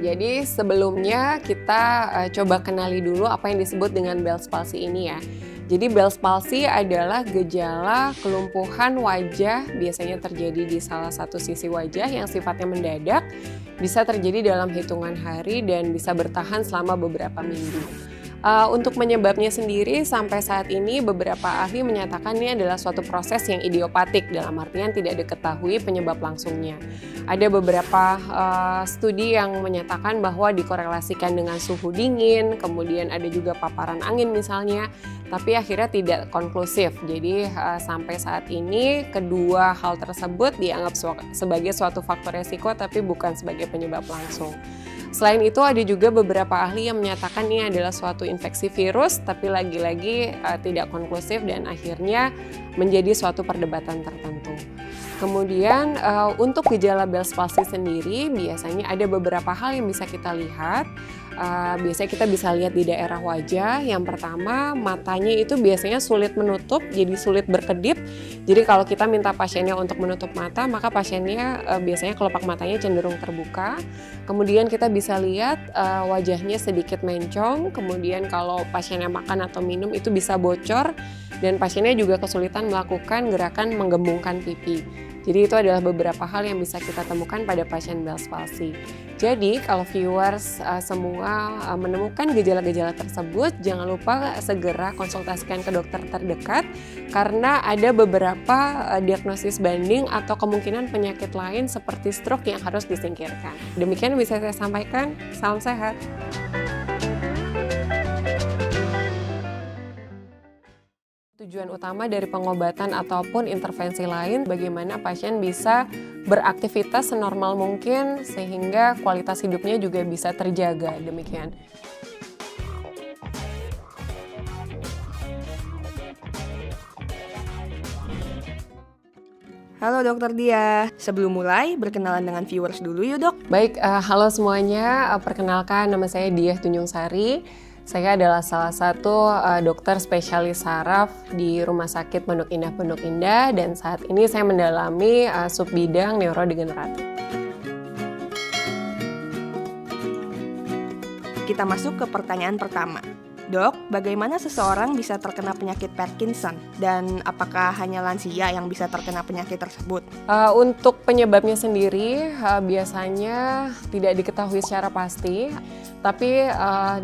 jadi sebelumnya kita coba kenali dulu apa yang disebut dengan Bell's palsy ini ya. Jadi Bell's palsy adalah gejala kelumpuhan wajah, biasanya terjadi di salah satu sisi wajah yang sifatnya mendadak, bisa terjadi dalam hitungan hari dan bisa bertahan selama beberapa minggu. Untuk penyebabnya sendiri sampai saat ini beberapa ahli menyatakan ini adalah suatu proses yang idiopatik, dalam artian tidak diketahui penyebab langsungnya. Ada beberapa studi yang menyatakan bahwa dikorelasikan dengan suhu dingin, kemudian ada juga paparan angin misalnya, tapi akhirnya tidak konklusif. Jadi sampai saat ini kedua hal tersebut dianggap sebagai suatu faktor resiko tapi bukan sebagai penyebab langsung. Selain itu ada juga beberapa ahli yang menyatakan ini adalah suatu infeksi virus tapi lagi-lagi tidak konklusif dan akhirnya menjadi suatu perdebatan tertentu. Kemudian untuk gejala Bell's palsy sendiri biasanya ada beberapa hal yang bisa kita lihat. Biasanya kita bisa lihat di daerah wajah. Yang pertama, matanya itu biasanya sulit menutup, jadi sulit berkedip. Jadi kalau kita minta pasiennya untuk menutup mata, maka pasiennya biasanya kelopak matanya cenderung terbuka. Kemudian kita bisa lihat wajahnya sedikit mencong. Kemudian kalau pasiennya makan atau minum itu bisa bocor. Dan pasiennya juga kesulitan melakukan gerakan menggembungkan pipi. Jadi itu adalah beberapa hal yang bisa kita temukan pada pasien Bell's palsy. Jadi kalau viewers semua menemukan gejala-gejala tersebut, jangan lupa segera konsultasikan ke dokter terdekat karena ada beberapa diagnosis banding atau kemungkinan penyakit lain seperti stroke yang harus disingkirkan. Demikian bisa saya sampaikan. Salam sehat. Tujuan utama dari pengobatan ataupun intervensi lain bagaimana pasien bisa beraktivitas senormal mungkin sehingga kualitas hidupnya juga bisa terjaga, demikian. Halo Dokter Dia, sebelum mulai berkenalan dengan viewers dulu yuk dok. Baik, halo semuanya, perkenalkan nama saya Diah Tunjung Sari. Saya adalah salah satu dokter spesialis saraf di Rumah Sakit Pondok Indah dan saat ini saya mendalami subbidang neurodegeneratif. Kita masuk ke pertanyaan pertama. Dok, bagaimana seseorang bisa terkena penyakit Parkinson dan apakah hanya lansia yang bisa terkena penyakit tersebut? Untuk penyebabnya sendiri biasanya tidak diketahui secara pasti, tapi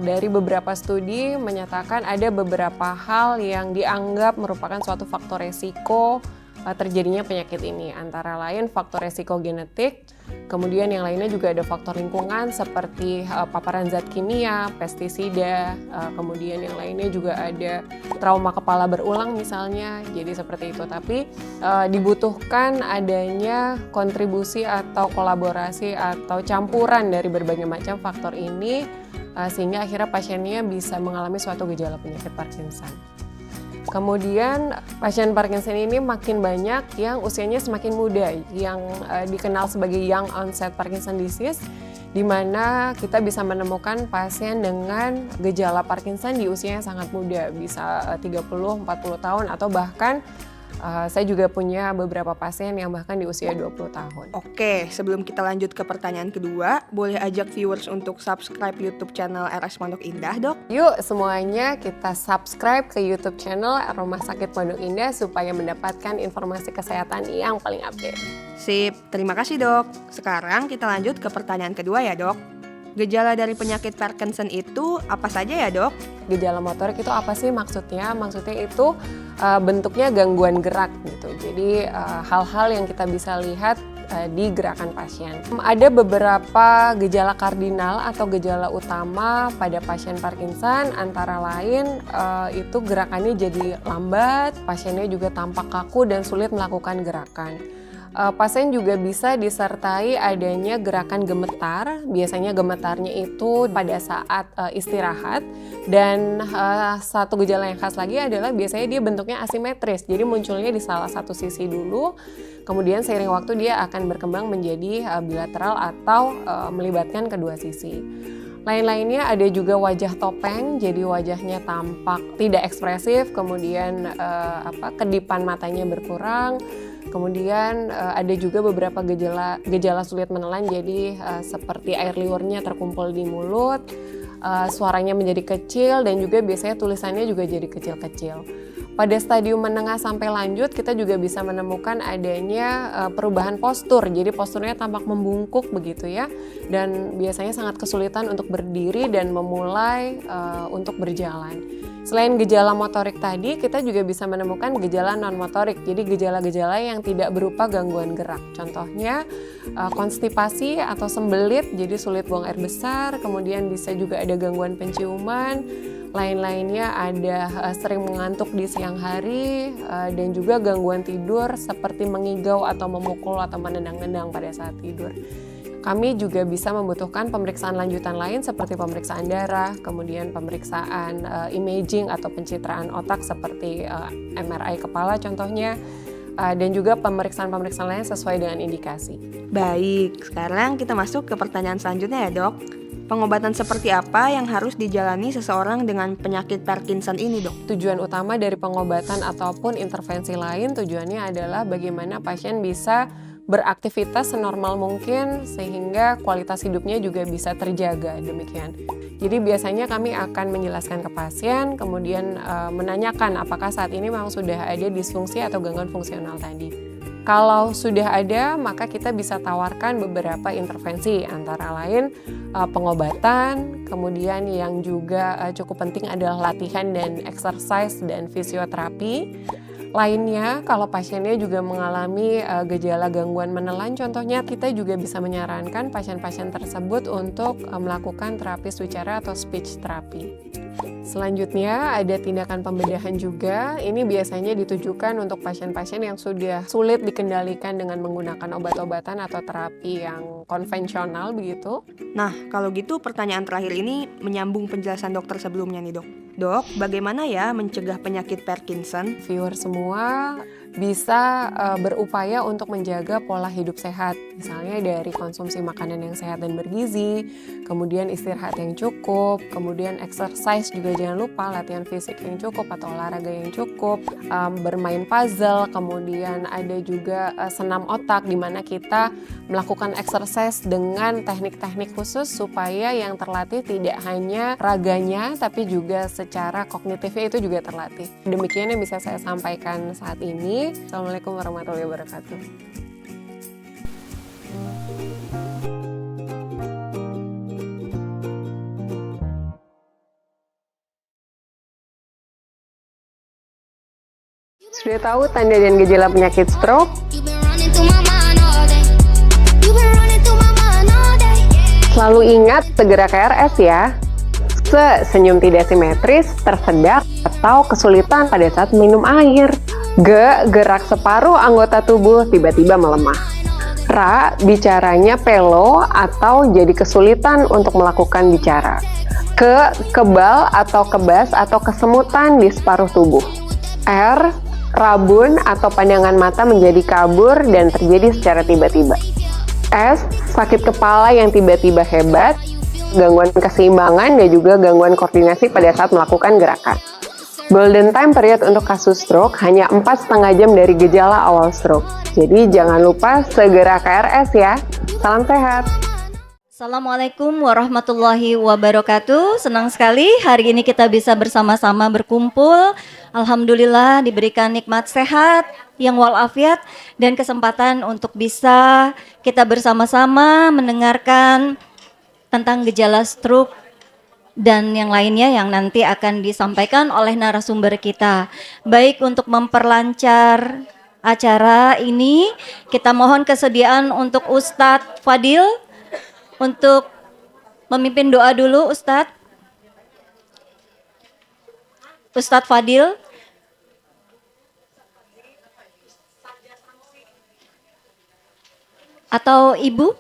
dari beberapa studi menyatakan ada beberapa hal yang dianggap merupakan suatu faktor resiko terjadinya penyakit ini, antara lain faktor resiko genetik, kemudian yang lainnya juga ada faktor lingkungan seperti paparan zat kimia, pestisida, kemudian yang lainnya juga ada trauma kepala berulang misalnya, jadi seperti itu. Tapi dibutuhkan adanya kontribusi atau kolaborasi atau campuran dari berbagai macam faktor ini sehingga akhirnya pasiennya bisa mengalami suatu gejala penyakit Parkinson. Kemudian pasien Parkinson ini makin banyak yang usianya semakin muda, yang dikenal sebagai young onset Parkinson disease, di mana kita bisa menemukan pasien dengan gejala Parkinson di usia yang sangat muda, bisa 30-40 tahun atau bahkan saya juga punya beberapa pasien yang bahkan di usia 20 tahun. Oke, sebelum kita lanjut ke pertanyaan kedua, boleh ajak viewers untuk subscribe YouTube channel RS Pondok Indah, Dok? Yuk semuanya kita subscribe ke YouTube channel Rumah Sakit Pondok Indah supaya mendapatkan informasi kesehatan yang paling update. Sip, terima kasih dok. Sekarang kita lanjut ke pertanyaan kedua ya dok. Gejala dari penyakit Parkinson itu apa saja ya dok? Gejala motorik itu apa sih maksudnya? Maksudnya itu bentuknya gangguan gerak gitu. Jadi hal-hal yang kita bisa lihat di gerakan pasien. Ada beberapa gejala kardinal atau gejala utama pada pasien Parkinson, antara lain itu gerakannya jadi lambat, pasiennya juga tampak kaku dan sulit melakukan gerakan. Pasien juga bisa disertai adanya gerakan gemetar, biasanya gemetarnya itu pada saat istirahat, dan satu gejala yang khas lagi adalah biasanya dia bentuknya asimetris, jadi munculnya di salah satu sisi dulu, kemudian seiring waktu dia akan berkembang menjadi bilateral atau melibatkan kedua sisi. Lain-lainnya ada juga wajah topeng, jadi wajahnya tampak tidak ekspresif, kemudian kedipan matanya berkurang, Kemudian ada juga beberapa gejala sulit menelan, jadi seperti air liurnya terkumpul di mulut, suaranya menjadi kecil, dan juga biasanya tulisannya juga jadi kecil-kecil. Pada stadium menengah sampai lanjut, kita juga bisa menemukan adanya perubahan postur. Jadi posturnya tampak membungkuk begitu ya, dan biasanya sangat kesulitan untuk berdiri dan memulai untuk berjalan. Selain gejala motorik tadi, kita juga bisa menemukan gejala non-motorik. Jadi gejala-gejala yang tidak berupa gangguan gerak. Contohnya konstipasi atau sembelit, jadi sulit buang air besar. Kemudian bisa juga ada gangguan penciuman. Lain-lainnya ada sering mengantuk di siang hari, dan juga gangguan tidur seperti mengigau atau memukul atau menendang-nendang pada saat tidur. Kami juga bisa membutuhkan pemeriksaan lanjutan lain seperti pemeriksaan darah, kemudian pemeriksaan imaging atau pencitraan otak seperti MRI kepala contohnya, dan juga pemeriksaan-pemeriksaan lain sesuai dengan indikasi. Baik, sekarang kita masuk ke pertanyaan selanjutnya ya dok. Pengobatan seperti apa yang harus dijalani seseorang dengan penyakit Parkinson ini dok? Tujuan utama dari pengobatan ataupun intervensi lain tujuannya adalah bagaimana pasien bisa beraktivitas senormal mungkin sehingga kualitas hidupnya juga bisa terjaga, demikian. Jadi biasanya kami akan menjelaskan ke pasien, kemudian menanyakan apakah saat ini memang sudah ada disfungsi atau gangguan fungsional tadi. Kalau sudah ada, maka kita bisa tawarkan beberapa intervensi, antara lain pengobatan, kemudian yang juga cukup penting adalah latihan dan exercise dan fisioterapi. Lainnya, kalau pasiennya juga mengalami gejala gangguan menelan, contohnya kita juga bisa menyarankan pasien-pasien tersebut untuk melakukan terapi wicara atau speech therapy. Selanjutnya ada tindakan pembedahan juga. Ini biasanya ditujukan untuk pasien-pasien yang sudah sulit dikendalikan dengan menggunakan obat-obatan atau terapi yang konvensional begitu. Nah, kalau gitu pertanyaan terakhir ini menyambung penjelasan dokter sebelumnya nih dok. Dok, bagaimana ya mencegah penyakit Parkinson? Viewer semua bisa berupaya untuk menjaga pola hidup sehat, misalnya dari konsumsi makanan yang sehat dan bergizi, kemudian istirahat yang cukup, kemudian exercise juga jangan lupa, latihan fisik yang cukup atau olahraga yang cukup, bermain puzzle, kemudian ada juga senam otak di mana kita melakukan exercise dengan teknik-teknik khusus supaya yang terlatih tidak hanya raganya tapi juga secara kognitifnya itu juga terlatih. Demikian yang bisa saya sampaikan saat ini. Assalamualaikum warahmatullahi wabarakatuh. Sudah tahu tanda dan gejala penyakit stroke? Selalu ingat segera ke RS ya. Senyum tidak simetris, tersedak, atau kesulitan pada saat minum air. Gerak separuh anggota tubuh tiba-tiba melemah. Bicaranya pelo atau jadi kesulitan untuk melakukan bicara. Kebal atau kebas atau kesemutan di separuh tubuh. Rabun atau pandangan mata menjadi kabur dan terjadi secara tiba-tiba. Sakit kepala yang tiba-tiba hebat, gangguan keseimbangan dan juga gangguan koordinasi pada saat melakukan gerakan. Golden time period untuk kasus stroke hanya 4,5 jam dari gejala awal stroke. Jadi jangan lupa segera ke RS ya. Salam sehat. Assalamualaikum warahmatullahi wabarakatuh. Senang sekali hari ini kita bisa bersama-sama berkumpul. Alhamdulillah diberikan nikmat sehat yang walafiat dan kesempatan untuk bisa kita bersama-sama mendengarkan tentang gejala stroke dan yang lainnya yang nanti akan disampaikan oleh narasumber kita. Baik, untuk memperlancar acara ini, kita mohon kesediaan untuk Ustadz Fadil untuk memimpin doa dulu, Ustadz. Ustadz Fadil. Atau Ibu?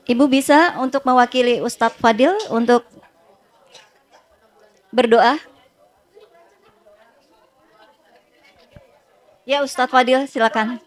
Ibu bisa untuk mewakili Ustadz Fadil untuk berdoa? Ya, Ustadz Fadil silakan.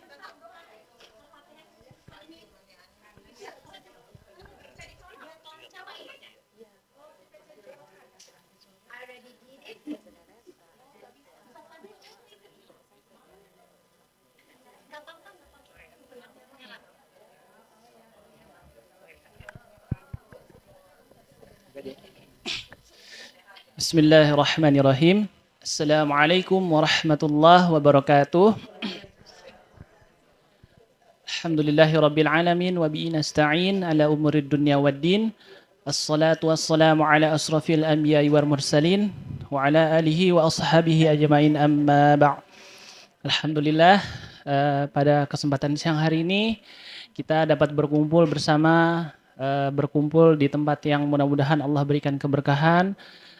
Bismillahirrahmanirrahim. Assalamualaikum warahmatullahi wabarakatuh. Alhamdulillahirabbil alamin wa bihi nasta'in ala umurid dunya waddin. Assalatu wassalamu ala asrafil anbiya'i wal mursalin wa ala alihi wa ashabihi ajmain amma ba'. Alhamdulillah, pada kesempatan siang hari ini kita dapat berkumpul bersama, berkumpul di tempat yang mudah-mudahan Allah berikan keberkahan,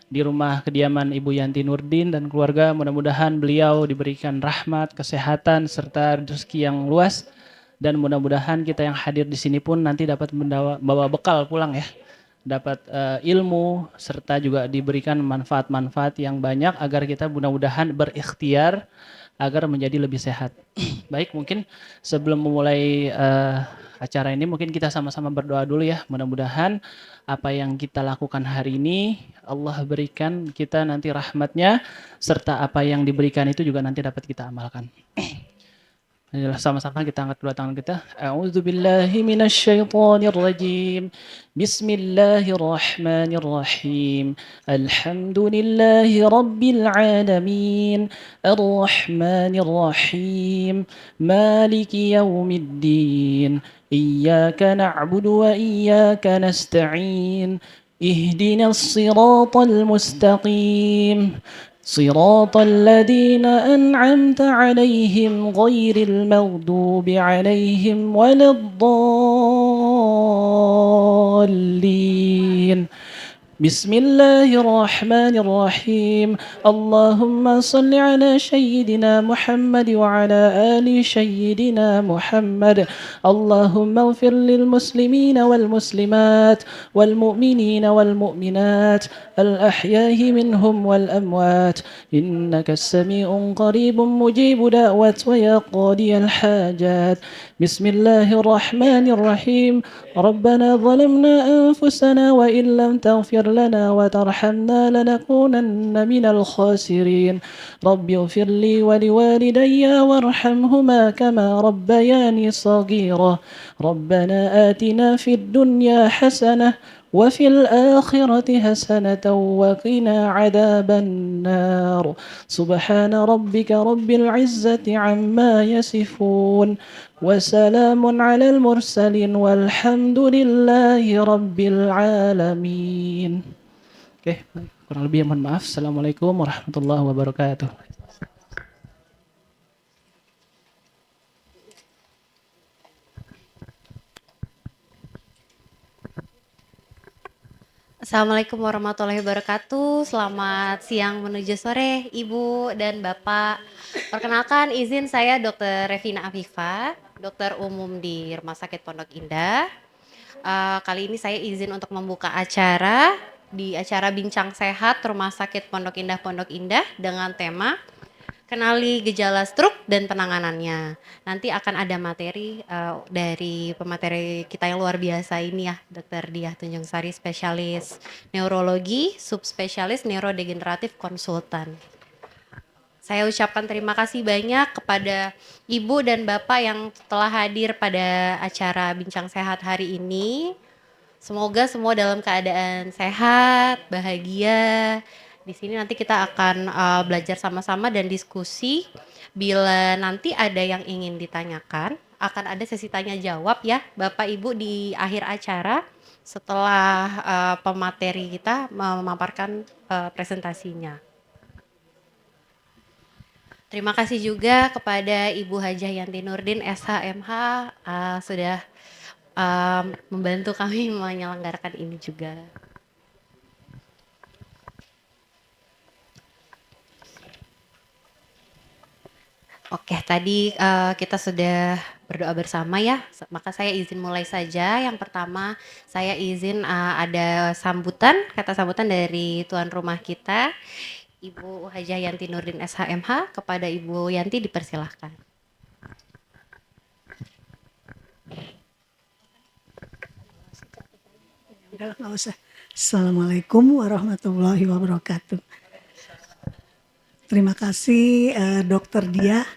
di rumah kediaman Ibu Yanti Nurdin dan keluarga. Mudah-mudahan beliau diberikan rahmat, kesehatan, serta rezeki yang luas. Dan mudah-mudahan kita yang hadir di sini pun nanti dapat membawa bekal pulang ya. Dapat ilmu, serta juga diberikan manfaat-manfaat yang banyak agar kita mudah-mudahan berikhtiar agar menjadi lebih sehat. Baik, mungkin sebelum memulai acara ini mungkin kita sama-sama berdoa dulu ya. Mudah-mudahan apa yang kita lakukan hari ini Allah berikan kita nanti rahmatnya, serta apa yang diberikan itu juga nanti dapat kita amalkan. Sama-sama kita angkat kedua tangan kita. A'udzubillahi minasyaitonirrajim. Bismillahirrahmanirrahim. Alhamdulillahi rabbil alamin. Arrahmanirrahim. Maliki yaumiddin. Iyyaka na'budu wa iyyaka nasta'in. Ihdinas siratal mustaqim. صراط الذين أنعمت عليهم غير المغضوب عليهم ولا الضالين. بسم الله الرحمن الرحيم. اللهم صل على سيدنا محمد وعلى آل سيدنا محمد. اللهم اغفر للمسلمين والمسلمات والمؤمنين والمؤمنات الأحياء منهم والأموات إنك السميع قريب مجيب دعوة ويا قاضي الحاجات. بسم الله الرحمن الرحيم. ربنا ظلمنا أنفسنا وإن لم تغفر لنا وترحمنا لنكونن من الخاسرين. رب اغفر لي ولوالدي وارحمهما كما ربياني صغيرا. ربنا آتنا في الدنيا حسنة وفي الآخرة حسنة وقنا عذاب النار. سبحان ربك رب العزة عما يصفون وسلام على المرسلين والحمد لله رب العالمين. Oke, kurang lebih mohon maaf. Assalamualaikum warahmatullahi wabarakatuh. Assalamualaikum warahmatullahi wabarakatuh. Selamat siang menuju sore, Ibu dan Bapak. Perkenalkan, izin saya Dr. Revina Afifa, dokter umum di Rumah Sakit Pondok Indah. Kali ini saya izin untuk membuka acara di acara Bincang Sehat Rumah Sakit Pondok Indah dengan tema Kenali Gejala Stroke dan Penanganannya. Nanti akan ada materi dari pemateri kita yang luar biasa ini ya, Dr. Diah Tunjung Sari, spesialis neurologi, subspesialis neurodegeneratif konsultan. Saya ucapkan terima kasih banyak kepada Ibu dan Bapak yang telah hadir pada acara Bincang Sehat hari ini. Semoga semua dalam keadaan sehat, bahagia. Di sini nanti kita akan belajar sama-sama dan diskusi. Bila nanti ada yang ingin ditanyakan, akan ada sesi tanya jawab ya Bapak Ibu di akhir acara setelah pemateri kita memaparkan presentasinya. Terima kasih juga kepada Ibu Hajah Yanti Nurdin SHMH sudah membantu kami menyelenggarakan ini juga. Oke, tadi kita sudah berdoa bersama ya, maka saya izin mulai saja. Yang pertama, saya izin ada kata sambutan dari tuan rumah kita, Ibu Hajah Yanti Nurdin SHMH. Kepada Ibu Yanti dipersilahkan. Nggak usah. Assalamualaikum warahmatullahi wabarakatuh. Terima kasih Dokter Diah,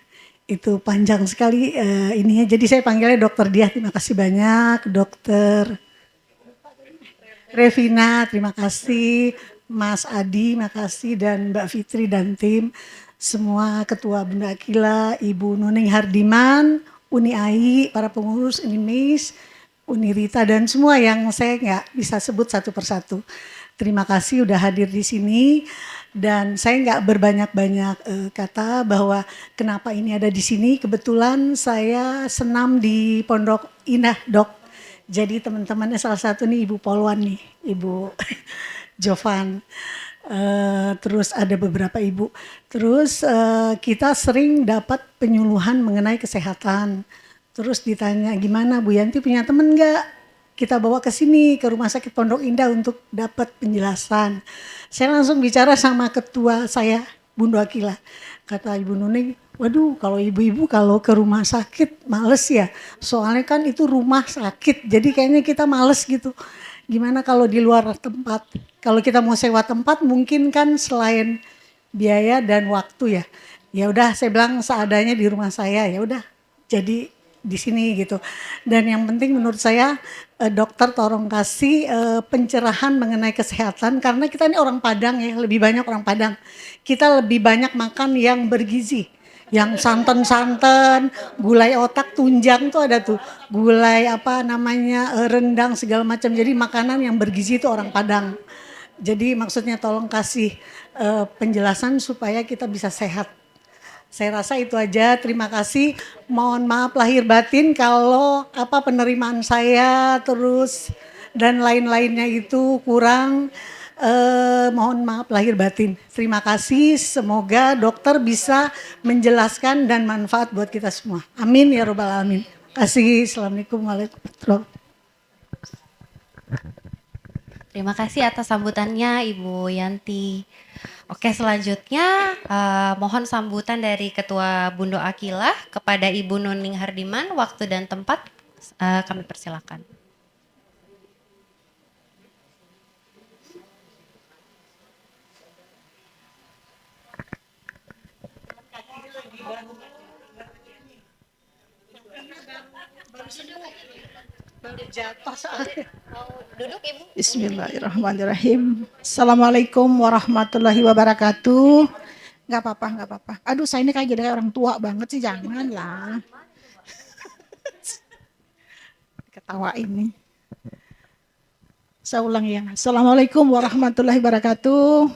itu panjang sekali ininya. Jadi saya panggilnya Dokter Diah. Terima kasih banyak Dokter Revina. Terima kasih Mas Adi, makasih, dan Mbak Fitri dan tim, semua ketua Bunda Akila, Ibu Nuning Hardiman, Uni AI, para pengurus Unimis, Uni Rita, dan semua yang saya nggak bisa sebut satu persatu. Terima kasih udah hadir di sini, dan saya nggak berbanyak-banyak kata bahwa kenapa ini ada di sini. Kebetulan saya senam di Pondok Indah, Dok. Jadi teman-temannya salah satu nih Ibu Polwan nih, Ibu Jovan. Terus ada beberapa ibu. Terus kita sering dapat penyuluhan mengenai kesehatan. Terus ditanya, gimana Bu Yanti punya temen nggak? Kita bawa ke sini, ke Rumah Sakit Pondok Indah untuk dapat penjelasan. Saya langsung bicara sama ketua saya, Bunda Akila. Kata Ibu Nuning, waduh kalau ibu-ibu kalau ke rumah sakit males ya. Soalnya kan itu rumah sakit, jadi kayaknya kita males gitu. Gimana kalau di luar tempat? Kalau kita mau sewa tempat mungkin kan selain biaya dan waktu ya. Ya udah saya bilang seadanya di rumah saya, ya udah. Jadi di sini gitu. Dan yang penting menurut saya dokter tolong kasih pencerahan mengenai kesehatan karena kita ini orang Padang ya, lebih banyak orang Padang. Kita lebih banyak makan yang bergizi. Yang santan-santan, gulai otak, tunjang tuh ada tuh. Gulai apa namanya, rendang segala macam. Jadi makanan yang bergizi itu orang Padang. Jadi maksudnya tolong kasih penjelasan supaya kita bisa sehat. Saya rasa itu aja. Terima kasih. Mohon maaf lahir batin kalau apa penerimaan saya terus dan lain-lainnya itu kurang. Mohon maaf lahir batin. Terima kasih. Semoga dokter bisa menjelaskan dan manfaat buat kita semua. Amin ya robbal alamin. Terima kasih. Assalamualaikum warahmatullahi wabarakatuh. Terima kasih atas sambutannya Ibu Yanti. Oke, selanjutnya mohon sambutan dari Ketua Bundo Akilah kepada Ibu Nuning Hardiman. Waktu dan tempat kami persilakan. Duduk Ibu. Bismillahirrahmanirrahim. Assalamualaikum warahmatullahi wabarakatuh. Nggak apa-apa, nggak apa-apa. Aduh, saya ini kayak jadi kayak orang tua banget sih, janganlah. Ketawa ini. Saya ulang ya. Assalamualaikum warahmatullahi wabarakatuh.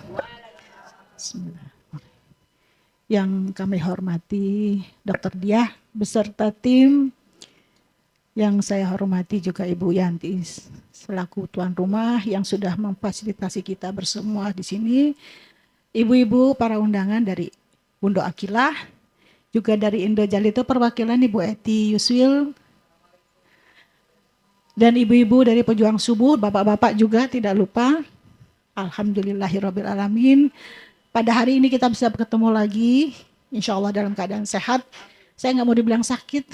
Bismillah. Yang kami hormati Dr. Diah beserta tim, yang saya hormati juga Ibu Yanti selaku tuan rumah yang sudah memfasilitasi kita bersemua di sini. Ibu-ibu para undangan dari Bundo Akilah, juga dari Indo Jalito perwakilan Ibu Eti Yuswil, dan ibu-ibu dari Pejuang Subuh, bapak-bapak juga tidak lupa. Alhamdulillahirabbil alamin. Pada hari ini kita bisa bertemu lagi, insya Allah dalam keadaan sehat. Saya nggak mau dibilang sakit.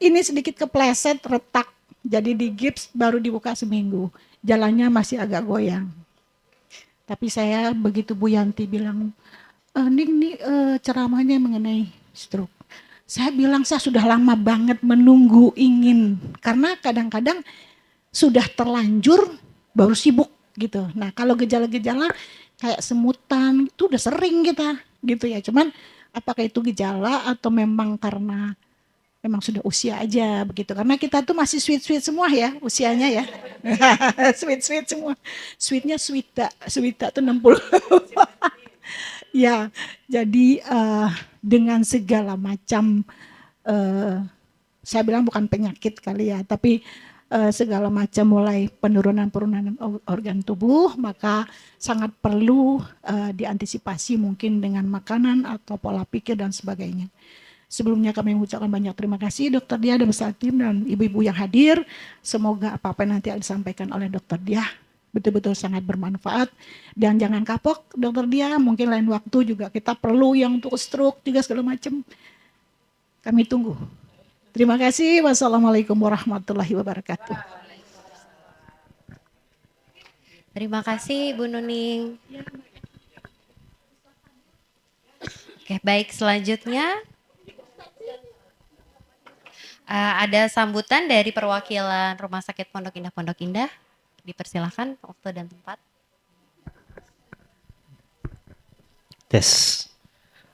Ini sedikit kepleset, retak. Jadi di gips baru dibuka seminggu. Jalannya masih agak goyang. Tapi saya begitu Bu Yanti bilang, ini ceramahnya mengenai stroke. Saya bilang saya sudah lama banget menunggu ingin. Karena kadang-kadang sudah terlanjur baru sibuk gitu. Nah kalau gejala-gejala kayak semutan itu udah sering kita gitu ya. Cuman apakah itu gejala atau memang karena memang sudah usia aja begitu. Karena kita tuh masih sweet-sweet semua ya usianya ya. Sweet-sweet semua. Sweetnya Swita tuh 60. Ya, jadi dengan segala macam, saya bilang bukan penyakit kali ya, tapi segala macam mulai penurunan organ tubuh, maka sangat perlu diantisipasi mungkin dengan makanan atau pola pikir dan sebagainya. Sebelumnya kami mengucapkan banyak terima kasih Dr. Diah dan beserta tim dan ibu-ibu yang hadir. Semoga apa-apa nanti yang disampaikan oleh Dr. Diah betul-betul sangat bermanfaat. Dan jangan kapok Dr. Diah, mungkin lain waktu juga kita perlu yang untuk stroke juga segala macam. Kami tunggu. Terima kasih. Wassalamualaikum warahmatullahi wabarakatuh. Terima kasih Bu Nuning. Oke, baik, selanjutnya ada sambutan dari perwakilan Rumah Sakit Pondok Indah. Dipersilakan waktu dan tempat. Tes.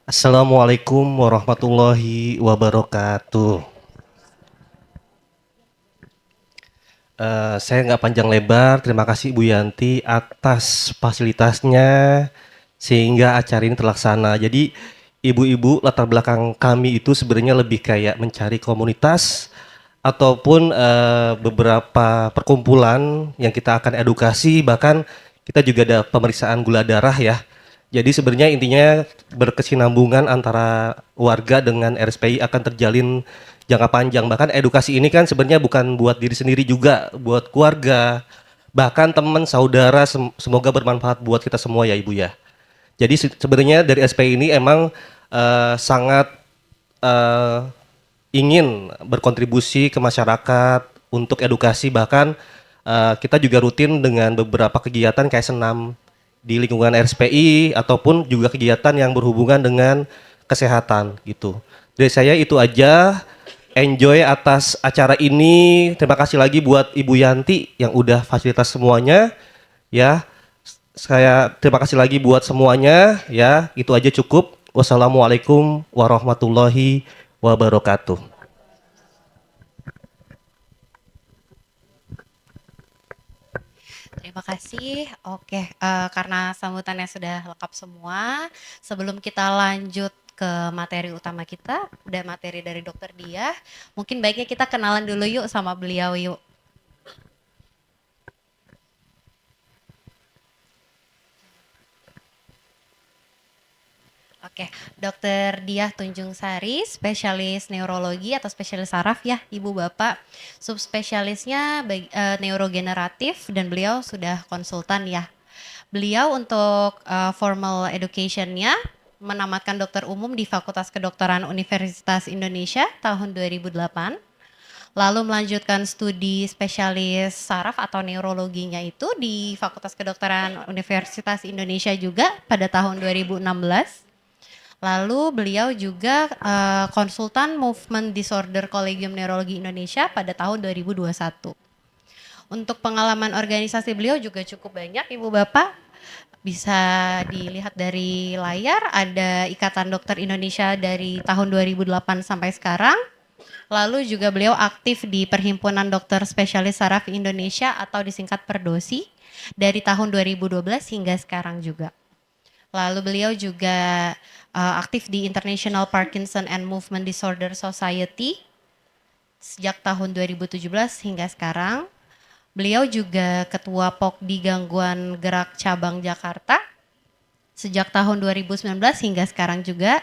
Assalamualaikum warahmatullahi wabarakatuh. Saya nggak panjang lebar, terima kasih Ibu Yanti atas fasilitasnya sehingga acara ini terlaksana. Jadi ibu-ibu latar belakang kami itu sebenarnya lebih kayak mencari komunitas ataupun beberapa perkumpulan yang kita akan edukasi, bahkan kita juga ada pemeriksaan gula darah ya. Jadi sebenarnya intinya berkesinambungan antara warga dengan RSPI akan terjalin jangka panjang. Bahkan edukasi ini kan sebenarnya bukan buat diri sendiri juga, buat keluarga, bahkan teman, saudara, semoga bermanfaat buat kita semua ya Ibu ya. Jadi sebenarnya dari SPI ini emang sangat ingin berkontribusi ke masyarakat untuk edukasi, bahkan kita juga rutin dengan beberapa kegiatan kayak senam di lingkungan RSPI ataupun juga kegiatan yang berhubungan dengan kesehatan gitu. Dari saya itu aja. Enjoy atas acara ini. Terima kasih lagi buat Ibu Yanti yang udah fasilitas semuanya ya. Saya terima kasih lagi buat semuanya ya. Itu aja cukup. Wassalamualaikum warahmatullahi wabarakatuh. Terima kasih. Oke, karena sambutannya sudah lengkap semua, sebelum kita lanjut ke materi utama kita, udah materi dari Dokter Diah, mungkin baiknya kita kenalan dulu yuk sama beliau yuk. Oke, Dokter Diah Tunjung Sari, spesialis neurologi atau spesialis saraf ya, Ibu Bapak. Subspesialisnya neurogeneratif dan beliau sudah konsultan ya. Beliau untuk formal education-nya menamatkan dokter umum di Fakultas Kedokteran Universitas Indonesia tahun 2008. Lalu melanjutkan studi spesialis saraf atau neurologinya itu di Fakultas Kedokteran Universitas Indonesia juga pada tahun 2016. Lalu beliau juga konsultan Movement Disorder Collegium Neurologi Indonesia pada tahun 2021. Untuk pengalaman organisasi beliau juga cukup banyak Ibu Bapak. Bisa dilihat dari layar, ada Ikatan Dokter Indonesia dari tahun 2008 sampai sekarang. Lalu juga beliau aktif di Perhimpunan Dokter Spesialis Saraf Indonesia atau disingkat Perdosi dari tahun 2012 hingga sekarang juga. Lalu beliau juga aktif di International Parkinson and Movement Disorder Society sejak tahun 2017 hingga sekarang. Beliau juga ketua POKDI Gangguan Gerak Cabang Jakarta sejak tahun 2019 hingga sekarang juga.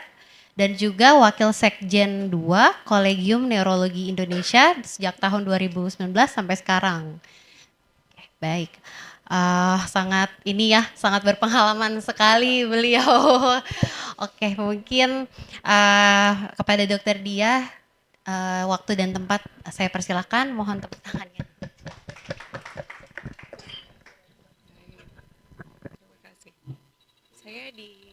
Dan juga Wakil Sekjen 2 Kolegium Neurologi Indonesia sejak tahun 2019 sampai sekarang. Baik. Sangat ini ya, sangat berpengalaman sekali beliau. Oke, mungkin kepada Dokter Diah waktu dan tempat saya persilakan, mohon tepuk tangannya. Terima kasih. Saya di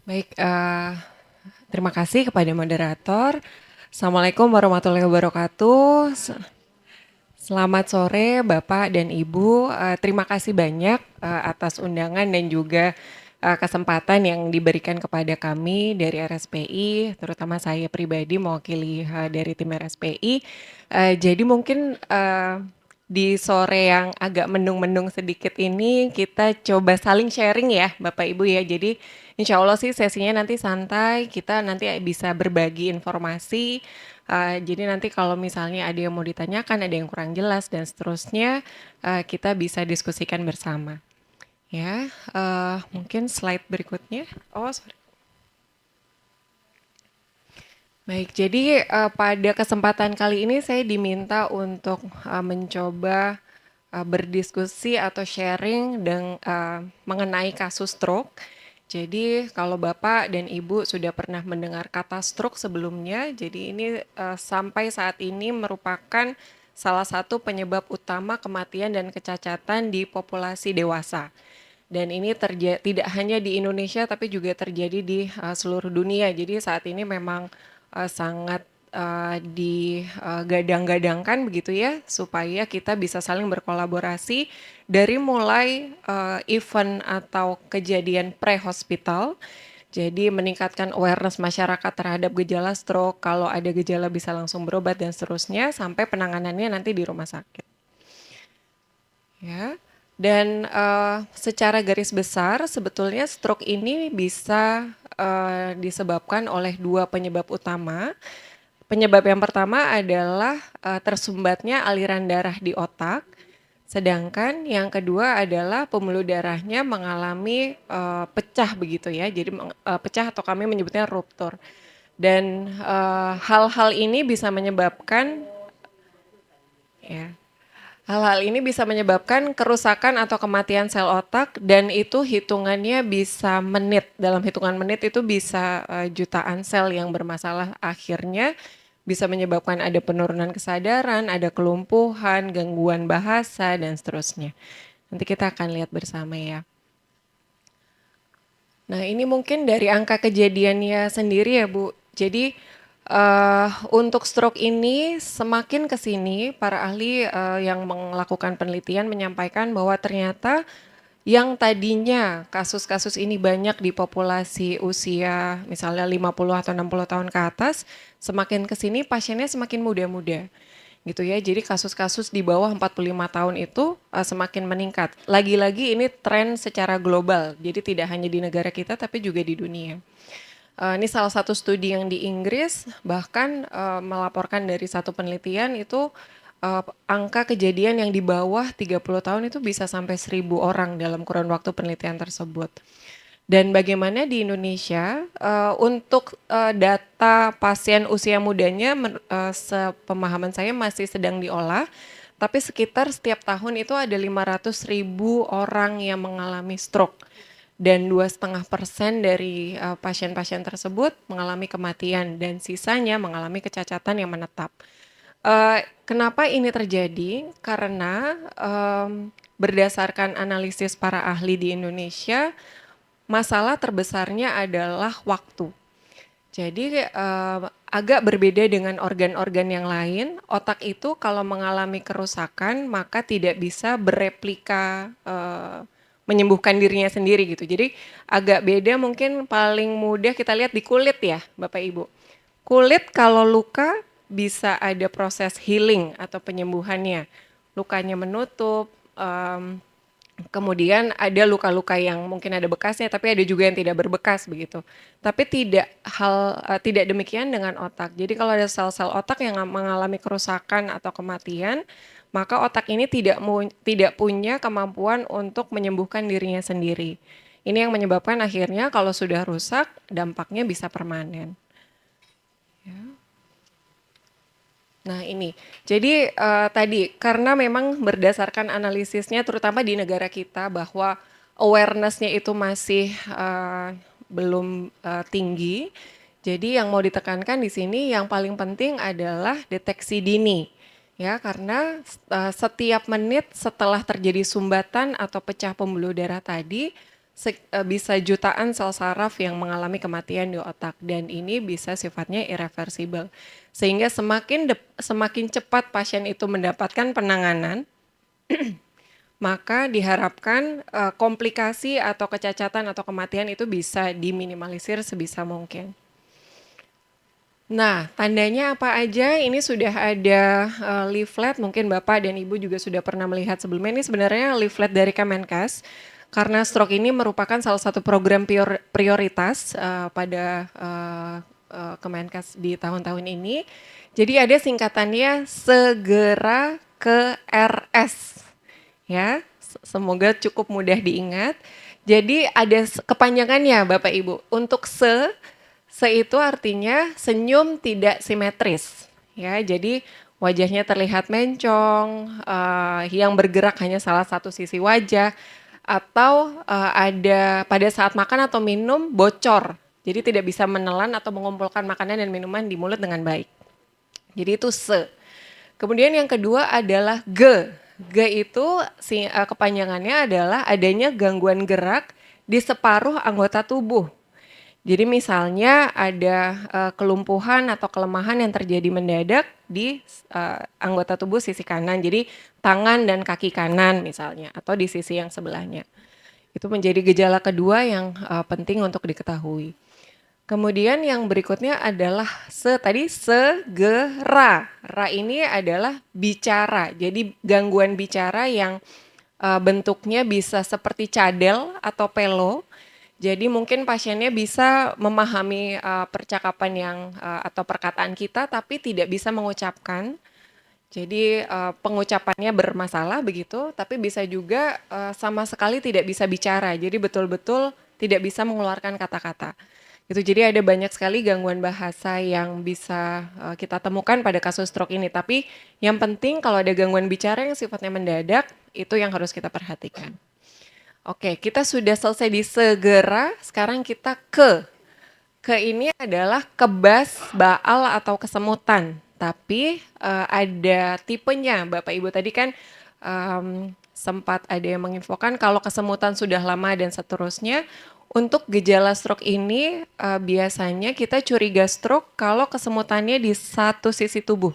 Baik, terima kasih kepada moderator. Assalamualaikum warahmatullahi wabarakatuh. Selamat sore Bapak dan Ibu. Terima kasih banyak atas undangan dan juga kesempatan yang diberikan kepada kami dari RSPI, terutama saya pribadi mewakili dari tim RSPI. Jadi mungkin di sore yang agak mendung-mendung sedikit ini kita coba saling sharing ya Bapak Ibu ya. Jadi insya Allah sih sesinya nanti santai, kita nanti bisa berbagi informasi. Jadi nanti kalau misalnya ada yang mau ditanyakan, ada yang kurang jelas dan seterusnya, kita bisa diskusikan bersama. Ya, mungkin slide berikutnya. Oh, sorry. Baik, jadi pada kesempatan kali ini saya diminta untuk mencoba berdiskusi atau sharing mengenai kasus stroke. Jadi kalau Bapak dan Ibu sudah pernah mendengar kata stroke sebelumnya, jadi ini sampai saat ini merupakan salah satu penyebab utama kematian dan kecacatan di populasi dewasa. Dan ini tidak hanya di Indonesia tapi juga terjadi di seluruh dunia. Jadi saat ini memang sangat digadang-gadangkan begitu ya, supaya kita bisa saling berkolaborasi dari mulai event atau kejadian pre-hospital. Jadi meningkatkan awareness masyarakat terhadap gejala stroke, kalau ada gejala bisa langsung berobat dan seterusnya, sampai penanganannya nanti di rumah sakit. Ya. Dan secara garis besar sebetulnya stroke ini bisa disebabkan oleh dua penyebab utama. Penyebab yang pertama adalah tersumbatnya aliran darah di otak, sedangkan yang kedua adalah pembuluh darahnya mengalami pecah begitu ya, jadi pecah atau kami menyebutnya ruptur. Dan hal-hal ini bisa menyebabkan ya, hal-hal ini bisa menyebabkan kerusakan atau kematian sel otak, dan itu hitungannya bisa menit. Dalam hitungan menit itu bisa jutaan sel yang bermasalah, akhirnya bisa menyebabkan ada penurunan kesadaran, ada kelumpuhan, gangguan bahasa, dan seterusnya. Nanti kita akan lihat bersama ya. Nah, ini mungkin dari angka kejadiannya sendiri ya Bu. Jadi untuk stroke ini semakin ke sini para ahli yang melakukan penelitian menyampaikan bahwa ternyata yang tadinya kasus-kasus ini banyak di populasi usia misalnya 50 atau 60 tahun ke atas, semakin ke sini pasiennya semakin muda-muda. Gitu ya. Jadi kasus-kasus di bawah 45 tahun itu semakin meningkat. Lagi-lagi ini tren secara global. Jadi tidak hanya di negara kita tapi juga di dunia. Ini salah satu studi yang di Inggris, bahkan melaporkan dari satu penelitian itu angka kejadian yang di bawah 30 tahun itu bisa sampai 1.000 orang dalam kurun waktu penelitian tersebut. Dan bagaimana di Indonesia untuk data pasien usia mudanya sepemahaman saya masih sedang diolah, tapi sekitar setiap tahun itu ada 500.000 orang yang mengalami stroke. Dan 2,5% dari pasien-pasien tersebut mengalami kematian dan sisanya mengalami kecacatan yang menetap. Kenapa ini terjadi? Karena berdasarkan analisis para ahli di Indonesia, masalah terbesarnya adalah waktu. Jadi agak berbeda dengan organ-organ yang lain, otak itu kalau mengalami kerusakan maka tidak bisa bereplika menyembuhkan dirinya sendiri gitu. Jadi agak beda, mungkin paling mudah kita lihat di kulit ya Bapak Ibu. Kulit kalau luka bisa ada proses healing atau penyembuhannya. Lukanya menutup, kemudian ada luka-luka yang mungkin ada bekasnya tapi ada juga yang tidak berbekas begitu. Tapi tidak demikian dengan otak. Jadi kalau ada sel-sel otak yang mengalami kerusakan atau kematian, maka otak ini tidak punya kemampuan untuk menyembuhkan dirinya sendiri. Ini yang menyebabkan akhirnya kalau sudah rusak, dampaknya bisa permanen. Ya. Nah ini, jadi tadi karena memang berdasarkan analisisnya terutama di negara kita bahwa awareness-nya itu masih belum tinggi, jadi yang mau ditekankan di sini yang paling penting adalah deteksi dini. Ya, karena setiap menit setelah terjadi sumbatan atau pecah pembuluh darah tadi, bisa jutaan sel saraf yang mengalami kematian di otak, dan ini bisa sifatnya irreversible. Sehingga semakin cepat pasien itu mendapatkan penanganan, maka diharapkan komplikasi atau kecacatan atau kematian itu bisa diminimalisir sebisa mungkin. Nah, tandanya apa aja? Ini sudah ada leaflet, mungkin Bapak dan Ibu juga sudah pernah melihat sebelumnya. Ini sebenarnya leaflet dari Kemenkes, karena stroke ini merupakan salah satu program prioritas pada Kemenkes di tahun-tahun ini. Jadi ada singkatannya segera ke RS. Ya, semoga cukup mudah diingat. Jadi ada kepanjangannya Bapak Ibu. Untuk se itu artinya senyum tidak simetris, ya. Jadi wajahnya terlihat mencong, yang bergerak hanya salah satu sisi wajah, atau ada pada saat makan atau minum bocor, jadi tidak bisa menelan atau mengumpulkan makanan dan minuman di mulut dengan baik. Jadi itu se. Kemudian yang kedua adalah ge. Ge itu kepanjangannya adalah adanya gangguan gerak di separuh anggota tubuh. Jadi misalnya ada kelumpuhan atau kelemahan yang terjadi mendadak di anggota tubuh sisi kanan. Jadi tangan dan kaki kanan misalnya atau di sisi yang sebelahnya. Itu menjadi gejala kedua yang penting untuk diketahui. Kemudian yang berikutnya adalah segera. Ra ini adalah bicara. Jadi gangguan bicara yang bentuknya bisa seperti cadel atau pelo. Jadi mungkin pasiennya bisa memahami percakapan yang atau perkataan kita tapi tidak bisa mengucapkan. Jadi pengucapannya bermasalah begitu, tapi bisa juga sama sekali tidak bisa bicara. Jadi betul-betul tidak bisa mengeluarkan kata-kata. Gitu. Jadi ada banyak sekali gangguan bahasa yang bisa kita temukan pada kasus stroke ini. Tapi yang penting kalau ada gangguan bicara yang sifatnya mendadak, itu yang harus kita perhatikan. Oke, kita sudah selesai di segera, sekarang kita ke. Ke ini adalah kebas, baal atau kesemutan. Tapi ada tipenya, Bapak Ibu tadi kan sempat ada yang menginfokan kalau kesemutan sudah lama dan seterusnya. Untuk gejala stroke ini biasanya kita curiga stroke kalau kesemutannya di satu sisi tubuh.